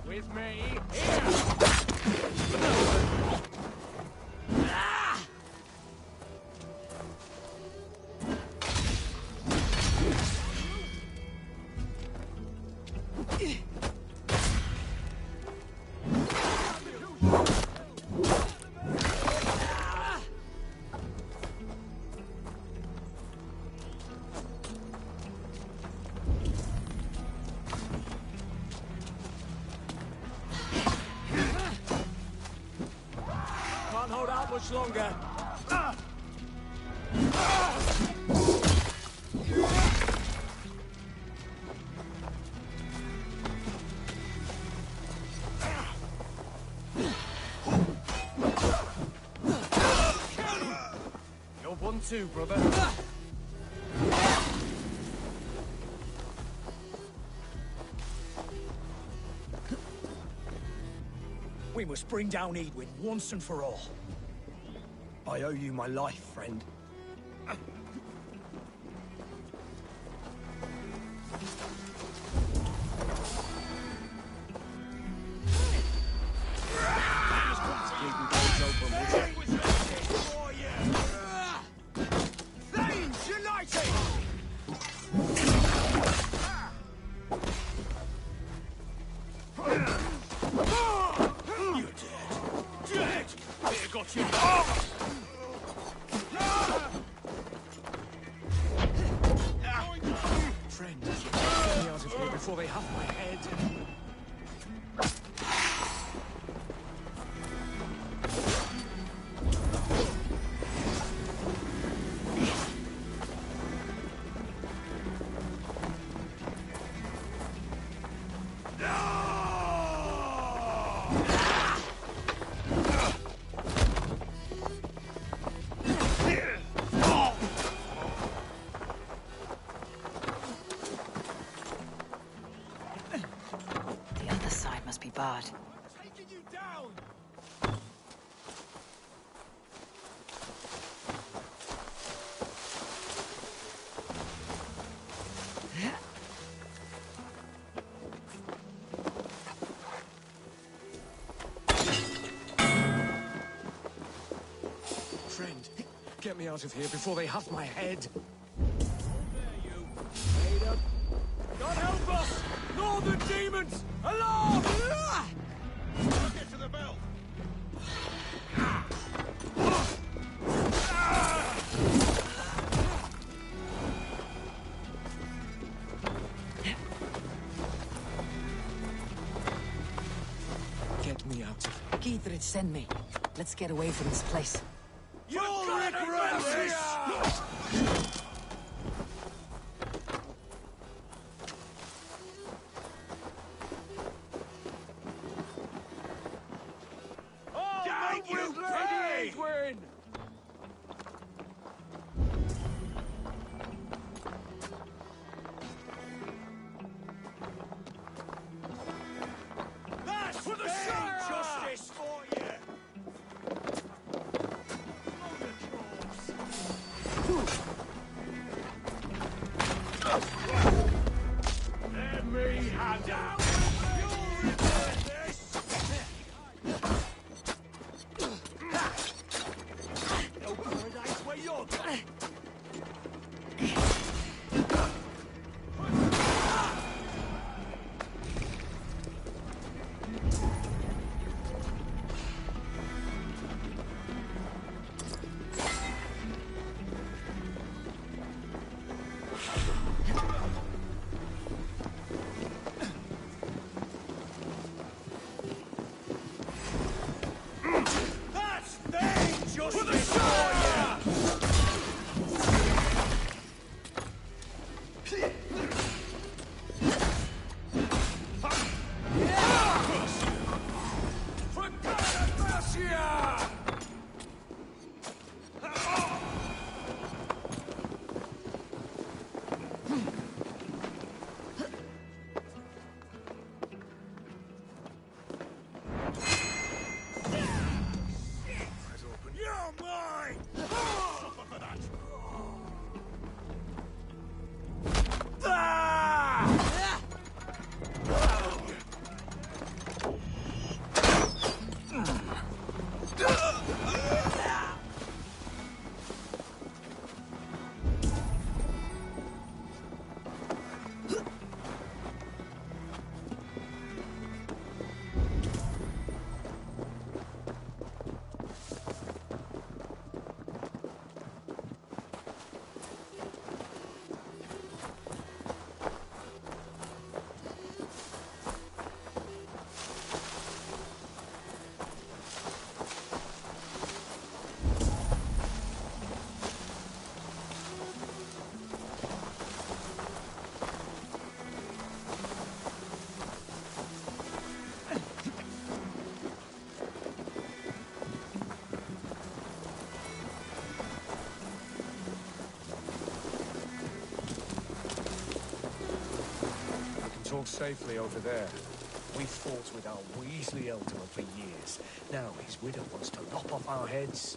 With me, here! Can't hold out much longer. You're one too, brother. We must bring down Edwin once and for all. I owe you my life, friend. Friend, get me out of here before they have my head. The other side must be barred. Taking you down! Friend, get me out of here before they have my head. God help us! Northern demons! Alarm! Get to the bell! Get me out of here. Geethridge, send me. Let's get away from this place. You'll regret this! Thank you, Peggy! Edwin! Talk safely over there. We fought with our Weasley Elder for years. Now his widow wants to lop off our heads.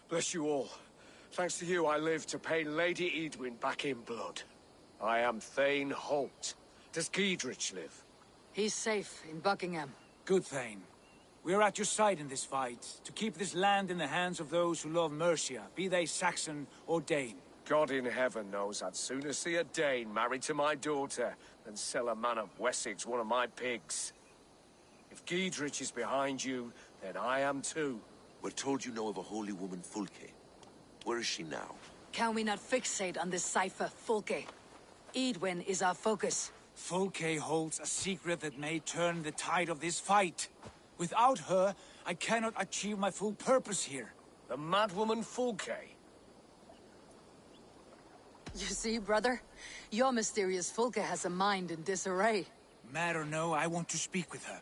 Bless you all. Thanks to you, I live to pay Lady Edwin back in blood. I am Thane Holt. Does Giedrich live? He's safe in Buckingham. Good, Thane. We are at your side in this fight, to keep this land in the hands of those who love Mercia, be they Saxon or Dane. God in heaven knows I'd sooner see a Dane married to my daughter than sell a man of Wessex one of my pigs. If Giedrich is behind you, then I am too. We're told you know of a holy woman, Fulke. Where is she now? Can we not fixate on this cipher, Fulke? Edwin is our focus. Fulke holds a secret that may turn the tide of this fight. Without her, I cannot achieve my full purpose here. The madwoman Fulke? You see, brother? Your mysterious Fulke has a mind in disarray. Mad or no, I want to speak with her.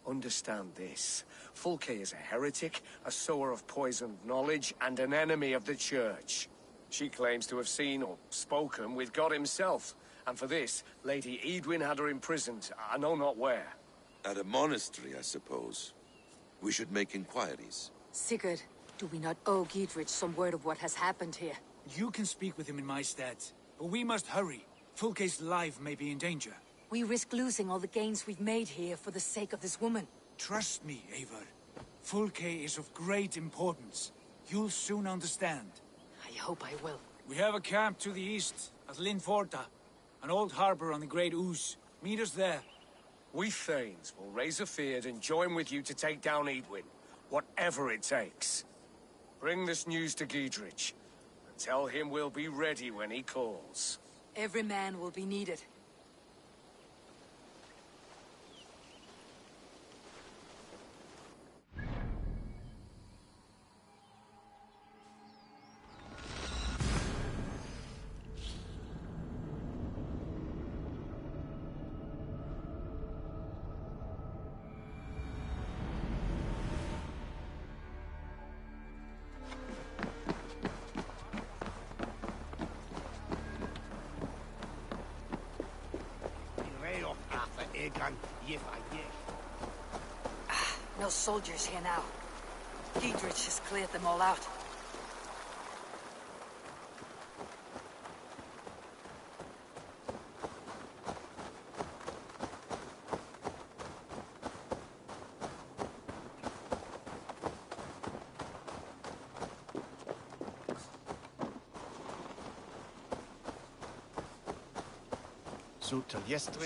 Understand this. Fulke is a heretic, a sower of poisoned knowledge, and an enemy of the Church. She claims to have seen or spoken with God himself, and for this, Lady Edwin had her imprisoned, I know not where. At a monastery, I suppose. We should make inquiries. Sigurd, do we not owe Giedrich some word of what has happened here? You can speak with him in my stead, but we must hurry. Fulke's life may be in danger. We risk losing all the gains we've made here for the sake of this woman. Trust me, Eivor. Fulke is of great importance. You'll soon understand. I hope I will. We have a camp to the east, at Linforta. An old harbor on the Great Ouse. Meet us there. We Thanes will raise a feard and join with you to take down Edwin, whatever it takes. Bring this news to Giedrich, and tell him we'll be ready when he calls. Every man will be needed. No soldiers here now. Giedrich has cleared them all out.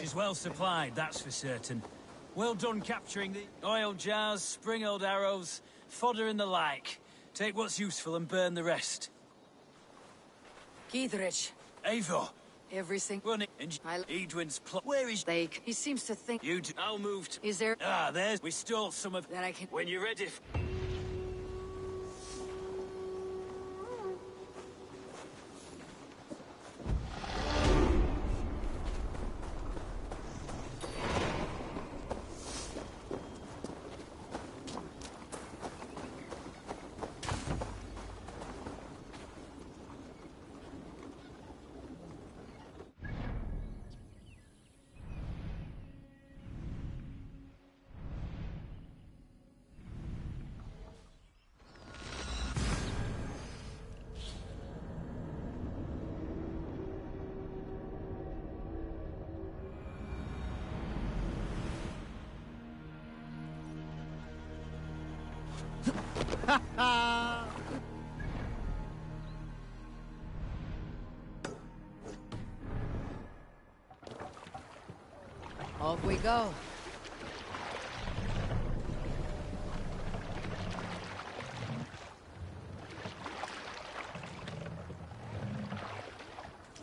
She's well supplied, that's for certain. Well done capturing the oil jars, spring-oiled arrows, fodder and the like. Take what's useful and burn the rest. Giedrich. Eivor, Everything. Running. Edwin's plot. Where is He seems to think. you? I'll move. Is there? Ah, there's. We stole some of that I can? When you're ready. Off we go.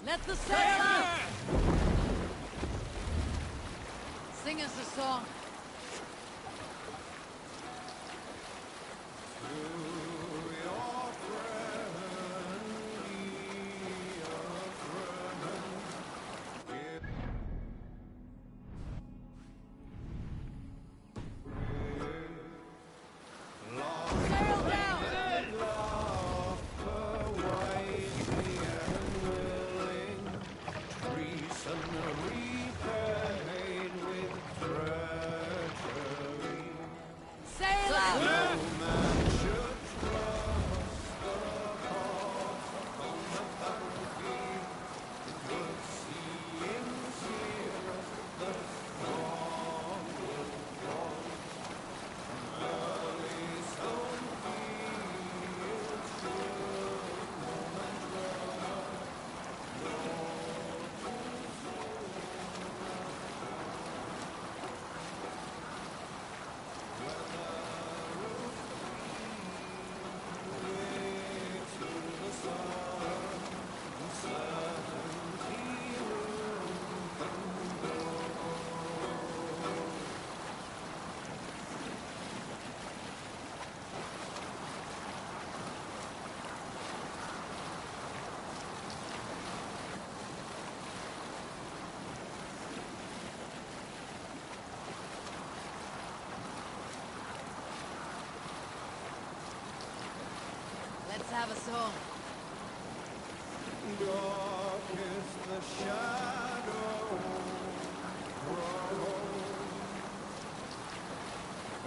Let the sail out! Sing us a song. Let's have a song. Dark is the shadow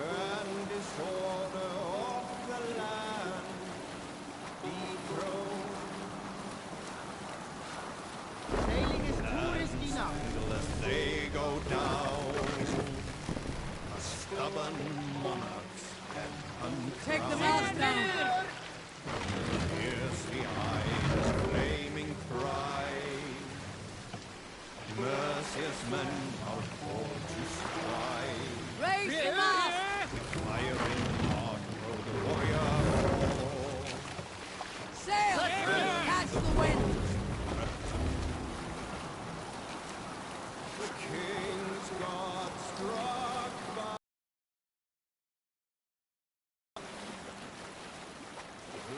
and disorder of the land dethroned. Sailing is too risky now. Unless they go down, a stubborn monarch's head. Take the mast down. Here's the eyes flaming thrice. Merciless men are born to strive. Raise the mast! With fire in heart rode the warrior forth. Sail! Catch the wind! The king's God struck by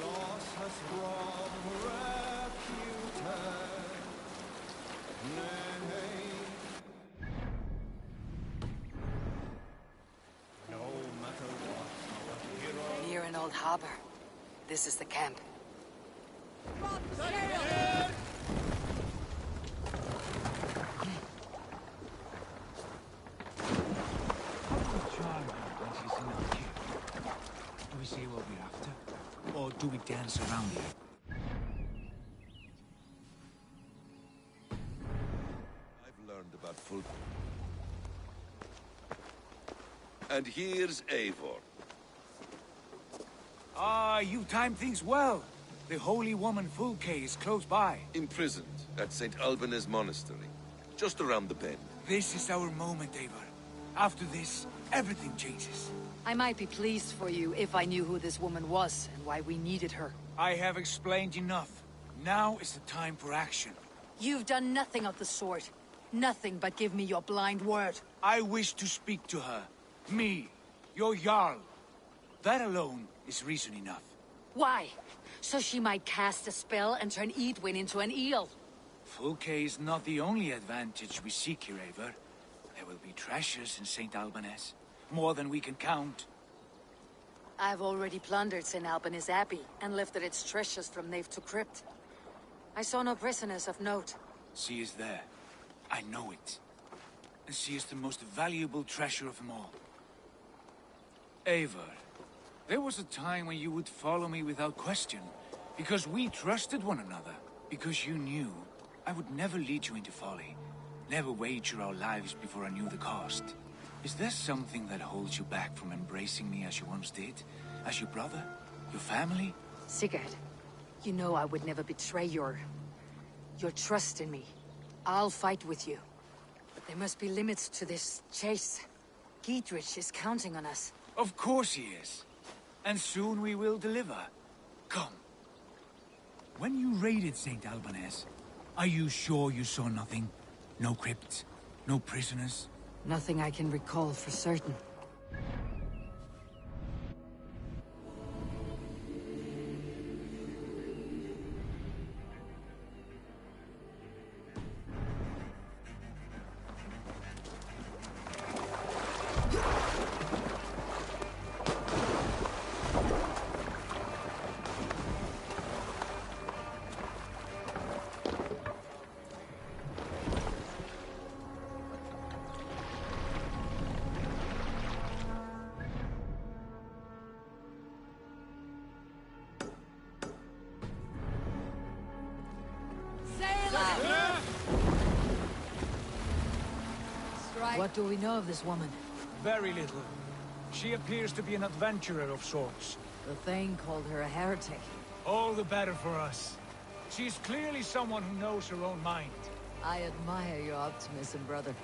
loss has from reputed. Nay, no matter what our hero. Near an old harbor. This is the camp. Do we say what we're after? Or do we dance around it? I've learned about full... And here's Eivor. Ah, you timed things well. The holy woman Fulke is close by. Imprisoned at St. Alban's Monastery, just around the bend. This is our moment, Eivor. After this, everything changes. I might be pleased for you if I knew who this woman was and why we needed her. I have explained enough. Now is the time for action. You've done nothing of the sort. Nothing but give me your blind word. I wish to speak to her. Me, your Jarl. That alone is reason enough. Why? So she might cast a spell and turn Edwin into an eel. Fulke is not the only advantage we seek here, Eivor. There will be treasures in St. Albanese. More than we can count. I've already plundered St. Albanese Abbey and lifted its treasures from nave to crypt. I saw no prisoners of note. She is there. I know it. And she is the most valuable treasure of them all. Eivor, there was a time when you would follow me without question, because we trusted one another, because you knew I would never lead you into folly, never wager our lives before I knew the cost. Is there something that holds you back from embracing me as you once did? As your brother? Your family? Sigurd, you know I would never betray your trust in me. I'll fight with you. But there must be limits to this chase. Giedrich is counting on us. Of course he is. And soon we will deliver. Come. When you raided St. Albanese, are you sure you saw nothing? No crypts? No prisoners? Nothing I can recall for certain. What do we know of this woman? Very little. She appears to be an adventurer of sorts. The Thane called her a heretic. All the better for us. She's clearly someone who knows her own mind. I admire your optimism, brother.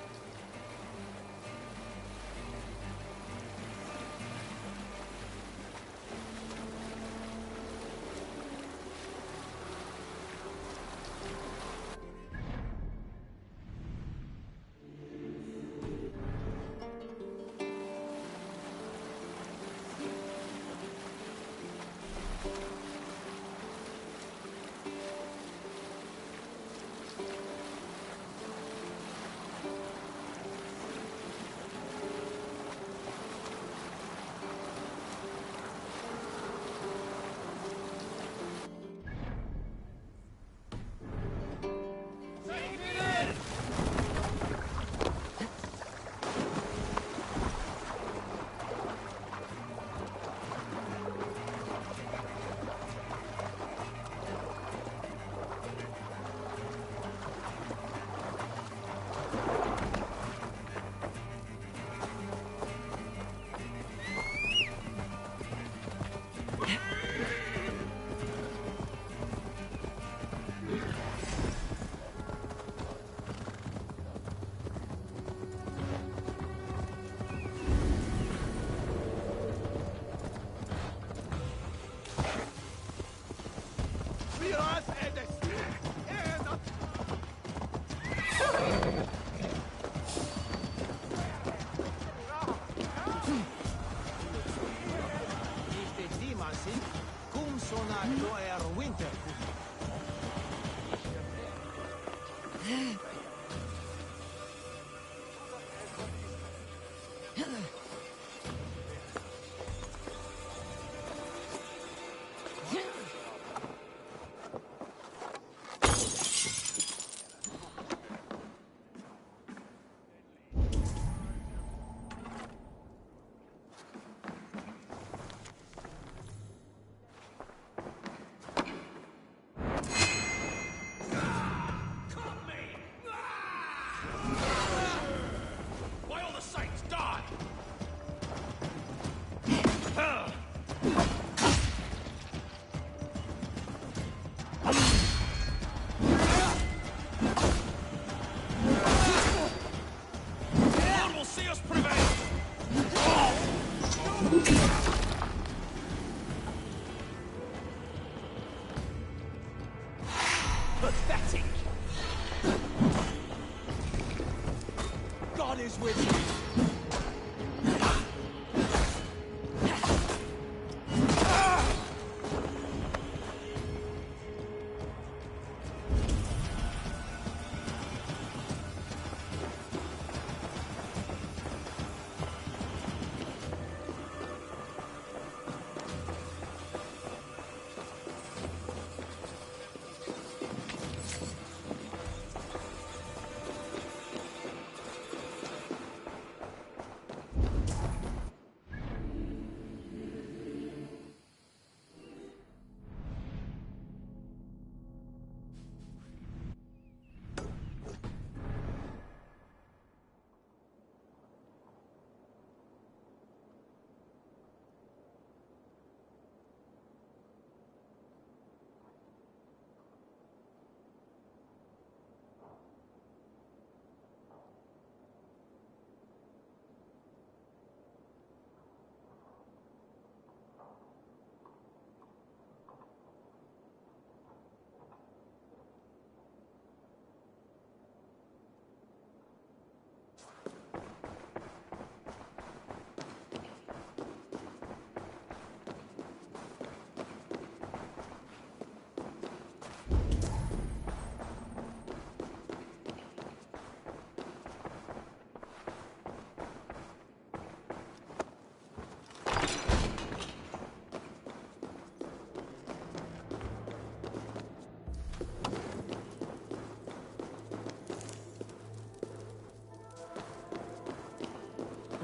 God is with me.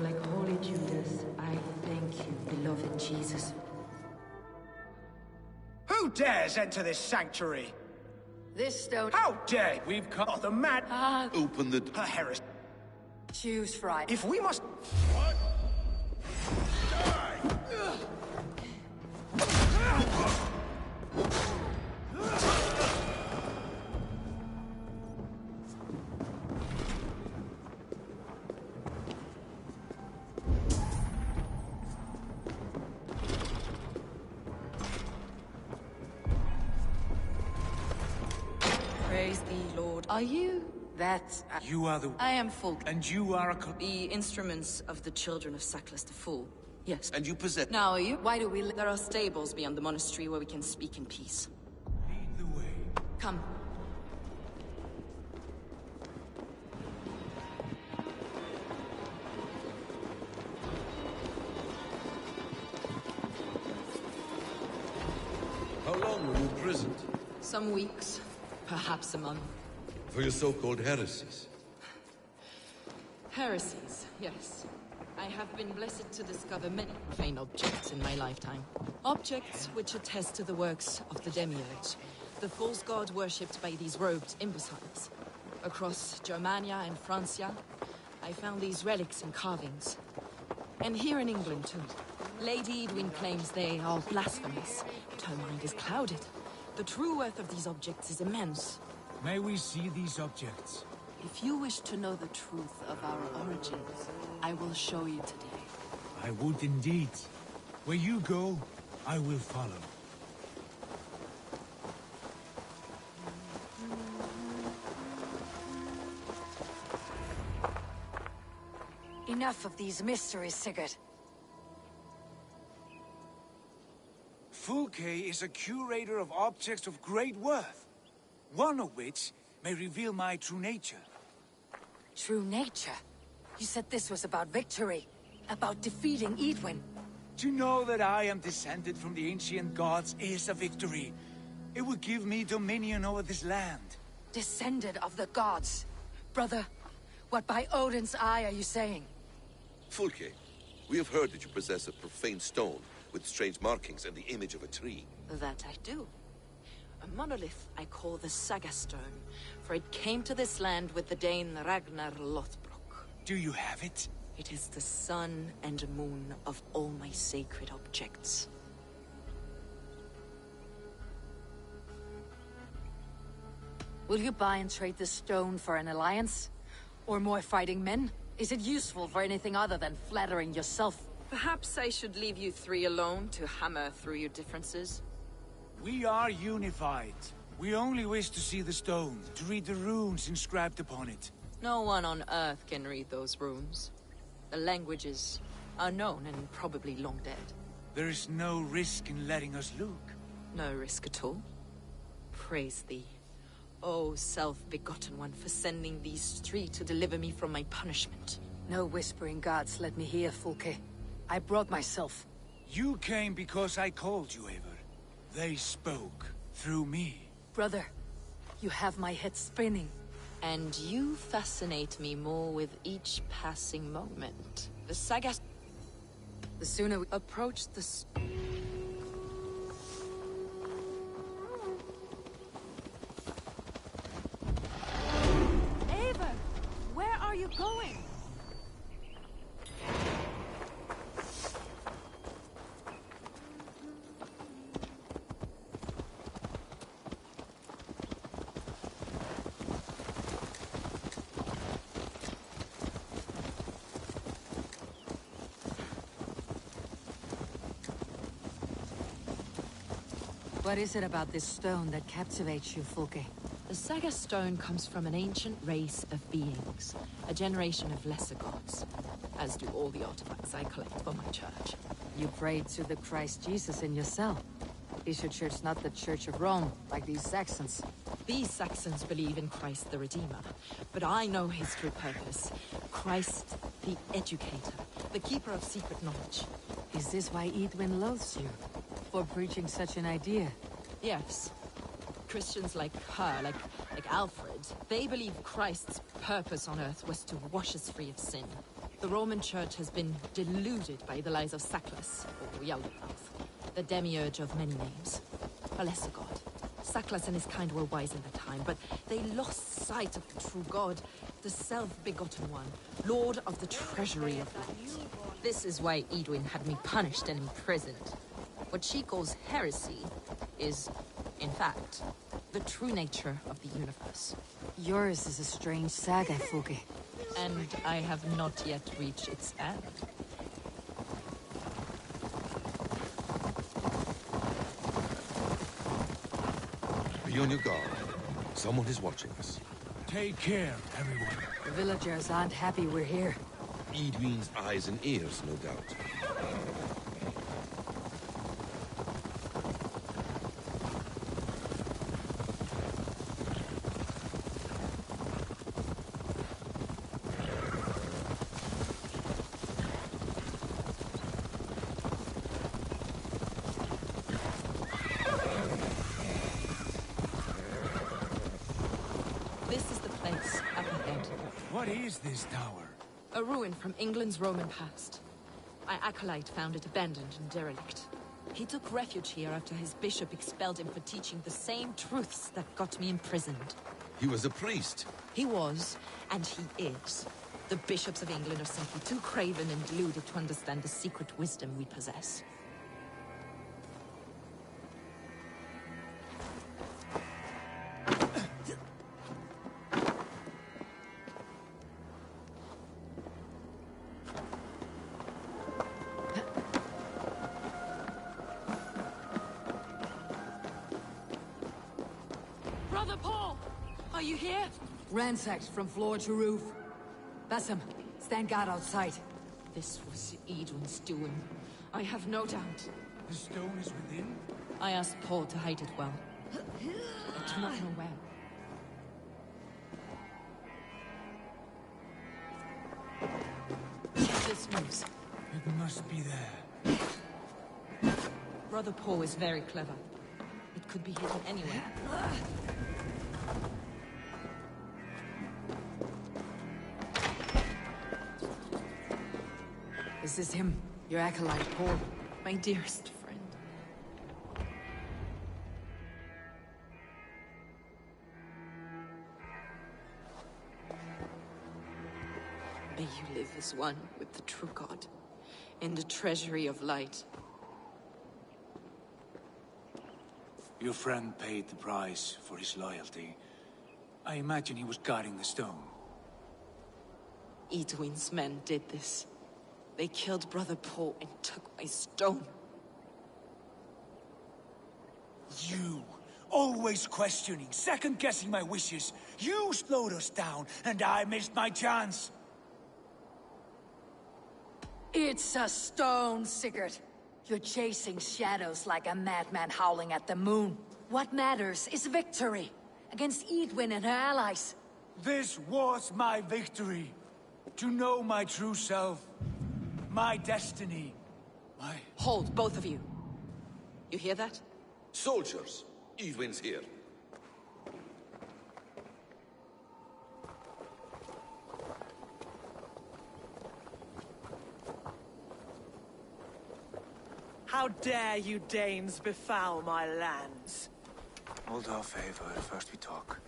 Like Holy Judas, I thank you, beloved Jesus. Who dares enter this sanctuary? This stone... How dare we've got the man... Open the... Her heresy. Choose fright. If we must... What? Praise thee, Lord. Are you? That's... You are the... I am Fulk. And you are a... The instruments of the children of Sackless the Fool. Yes. And you possess... Now are you? Why do we... There are stables beyond the monastery where we can speak in peace. Lead the way. Come. How long were you imprisoned? Some weeks. Perhaps a month. For your so-called heresies? Heresies, yes. I have been blessed to discover many profane objects in my lifetime. Objects which attest to the works of the Demiurge, the false god worshipped by these robed imbeciles. Across Germania and Francia, I found these relics and carvings. And here in England, too. Lady Edwin claims they are blasphemous, but her mind is clouded. The true worth of these objects is immense. May we see these objects? If you wish to know the truth of our origins, I will show you today. I would indeed. Where you go, I will follow. Enough of these mysteries, Sigurd. Fulke is a curator of objects of great worth, one of which may reveal my true nature. True nature? You said this was about victory, about defeating Edwin. To know that I am descended from the ancient gods is a victory. It will give me dominion over this land. Descended of the gods? Brother, what by Odin's eye are you saying? Fulke, we have heard that you possess a profane stone with strange markings and the image of a tree. That I do. A monolith I call the Saga Stone, for it came to this land with the Dane Ragnar Lothbrok. Do you have it? It is the sun and moon of all my sacred objects. Will you buy and trade this stone for an alliance? Or more fighting men? Is it useful for anything other than flattering yourself? Perhaps I should leave you three alone to hammer through your differences. We are unified. We only wish to see the stone, to read the runes inscribed upon it. No one on Earth can read those runes. The language is unknown and probably long dead. There is no risk in letting us look. No risk at all. Praise thee, O self-begotten one, for sending these three to deliver me from my punishment. No whispering gods let me hear, Fulke. I brought myself. You came because I called you, Eivor. They spoke through me. Brother, you have my head spinning. And you fascinate me more with each passing moment. The saga... The sooner we approach the... Eivor, where are you going? What is it about this stone that captivates you, Fulke? The Saga Stone comes from an ancient race of beings, a generation of lesser gods, as do all the artifacts I collect for my church. You prayed to the Christ Jesus in your cell. Is your church not the Church of Rome, like these Saxons? These Saxons believe in Christ the Redeemer, but I know his true purpose. Christ the Educator, the keeper of secret knowledge. Is this why Edwin loathes you? For preaching such an idea? Yes. Christians like her, like Alfred, they believe Christ's purpose on earth was to wash us free of sin. The Roman Church has been deluded by the lies of Saklas, or Yaldabaoth, the demiurge of many names. A lesser god. Saklas and his kind were wise in their time, but they lost sight of the true god, the self-begotten one, lord of the treasury of light. This is why Edwin had me punished and imprisoned. What she calls heresy is, in fact, the true nature of the universe. Yours is a strange saga, Fulke. And I have not yet reached its end. Be on your guard. Someone is watching us. Take care, everyone. The villagers aren't happy we're here. Edwin's eyes and ears, no doubt. This is the place up ahead. What is this tower? A ruin from England's Roman past. My acolyte found it abandoned and derelict. He took refuge here after his bishop expelled him for teaching the same truths that got me imprisoned. He was a priest. He was, and he is. The bishops of England are simply too craven and deluded to understand the secret wisdom we possess. Brother Paul! Are you here? Ransacked from floor to roof. Bassam, stand guard outside. This was Edwin's doing. I have no doubt. The stone is within? I asked Paul to hide it well. I do not know where. This moves. It must be there. Brother Paul is very clever. It could be hidden anywhere. Is this him? Your acolyte, Paul? My dearest friend. May you live as one with the true God, in the treasury of light. Your friend paid the price for his loyalty. I imagine he was guarding the stone. Edwin's men did this. They killed Brother Paul and took my stone. You Always questioning, second-guessing my wishes. You slowed us down, and I missed my chance. It's a stone, Sigurd. You're chasing shadows like a madman howling at the moon. What matters is victory against Edwin and her allies. This was my victory. To know my true self. My destiny. Hold, both of you. You hear that? Soldiers, Edwin's here. How dare you Danes befoul my lands? Hold off, Eivor. First we talk.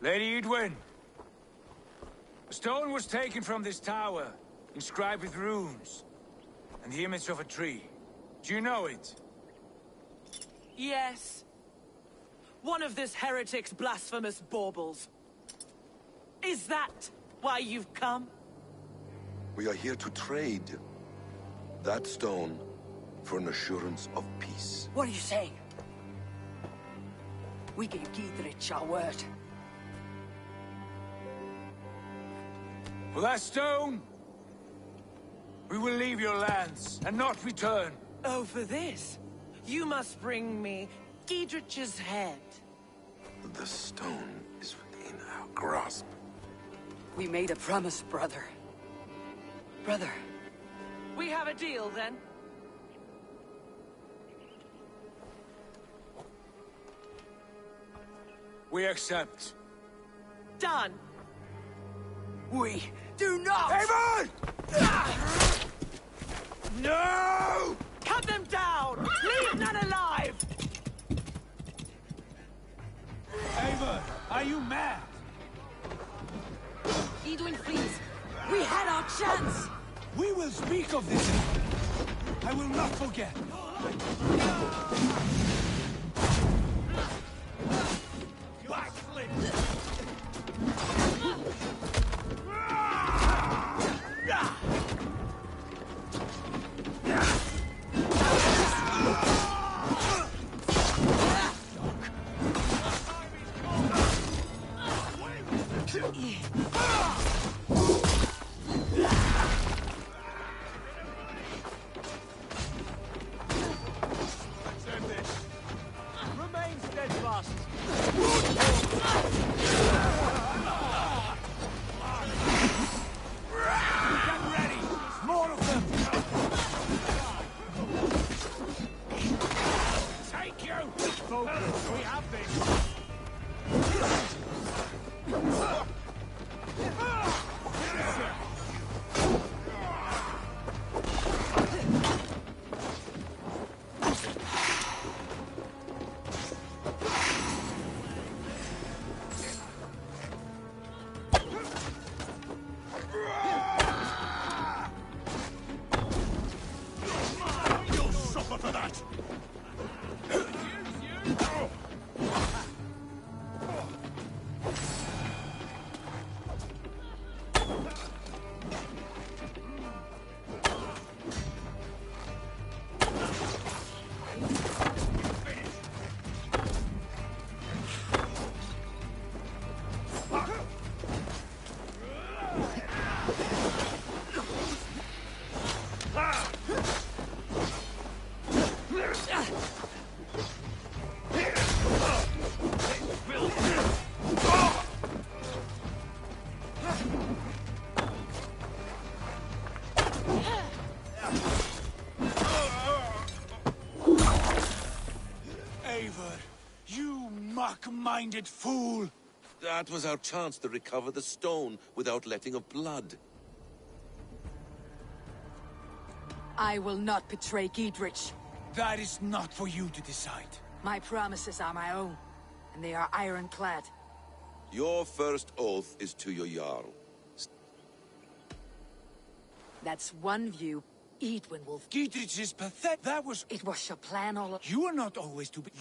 Lady Edwin! A stone was taken from this tower, inscribed with runes, and the image of a tree. Do you know it? Yes. One of this heretic's blasphemous baubles. Is that why you've come? We are here to trade that stone for an assurance of peace. What are you saying? We gave Giedrich our word. For that stone, we will leave your lands and not return. Oh, for this? You must bring me Giedrich's head. The stone is within our grasp. We made a promise, brother. Brother. We have a deal, then? We accept. Done. We do not! Eivor! No! Cut them down! Leave none alive! Eivor, are you mad? Edwin, please. We had our chance! We will speak of this. I will not forget. Remain steadfast. Get ready! More of them! Take you! Focus. We have this. You'll suffer for that! Eivor, you mock-minded fool! That was our chance to recover the stone without letting of blood. I will not betray Giedrich. That is not for you to decide. My promises are my own, and they are ironclad. Your first oath is to your Jarl. That's one view. Edwin will... Giedrich is pathetic. That was... It was your plan all... You are not always to be...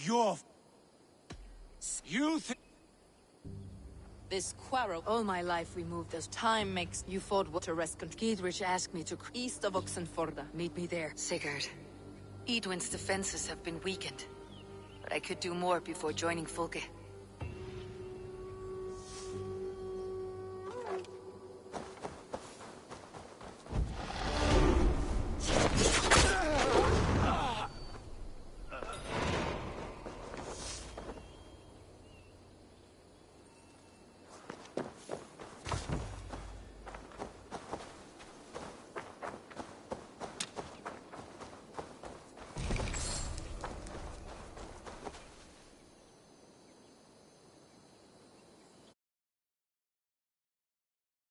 You think... This quarrel... All my life we moved as... Time makes you fought to rescue Giedrich asked me to... east of Oxenfjorda. Meet me there, Sigurd. Edwin's defenses have been weakened. but I could do more before joining Folke.